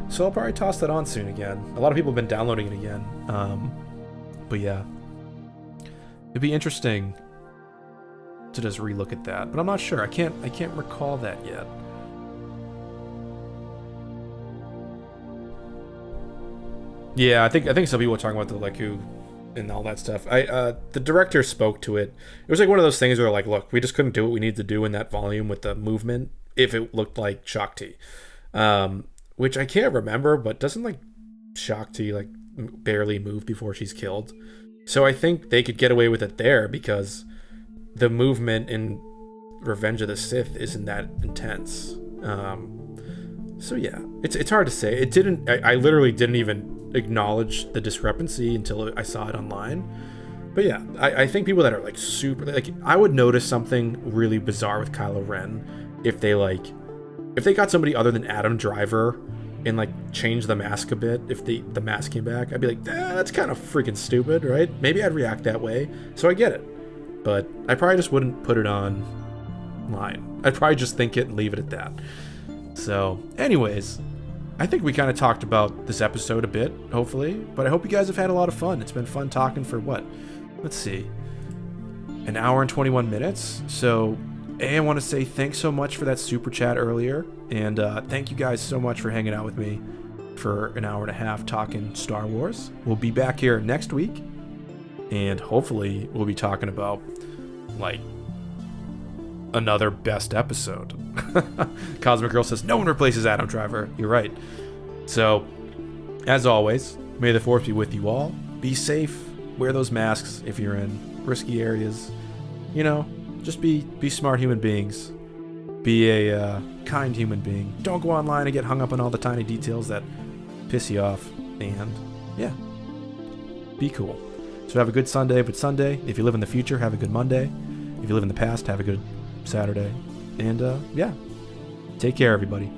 So I'll probably toss that on soon again. A lot of people have been downloading it again. But yeah, it'd be interesting to just relook at that. But I'm not sure. I can't recall that yet. Yeah, I think some people were talking about the Leku and all that stuff. The director spoke to it. It was like one of those things where like, look, we just couldn't do what we needed to do in that volume with the movement if it looked like Shakti, which I can't remember, but doesn't like Shakti like barely move before she's killed? So I think they could get away with it there because the movement in Revenge of the Sith isn't that intense. So yeah, it's hard to say. It didn't. I literally didn't even acknowledge the discrepancy until I saw it online. But yeah, I think people that are like super like, I would notice something really bizarre with Kylo Ren if they got somebody other than Adam Driver and like changed the mask a bit. If the mask came back, I'd be like, that's kind of freaking stupid, right? Maybe I'd react that way. So I get it, but I probably just wouldn't put it online. I'd probably just think it and leave it at that. So, anyways, I think we kind of talked about this episode a bit, hopefully, but I hope you guys have had a lot of fun. It's been fun talking for what? Let's see, an hour and 21 minutes. So, I want to say thanks so much for that super chat earlier, and thank you guys so much for hanging out with me for an hour and a half talking Star Wars. We'll be back here next week, and hopefully we'll be talking about, like, another best episode. Cosmic Girl says, no one replaces Adam Driver. You're right. So, as always, may the Force be with you all. Be safe. Wear those masks if you're in risky areas. You know, just be smart human beings. Be a kind human being. Don't go online and get hung up on all the tiny details that piss you off. And, yeah, be cool. So have a good Sunday if it's Sunday. If you live in the future, have a good Monday. If you live in the past, have a good Saturday. And, yeah, take care, everybody.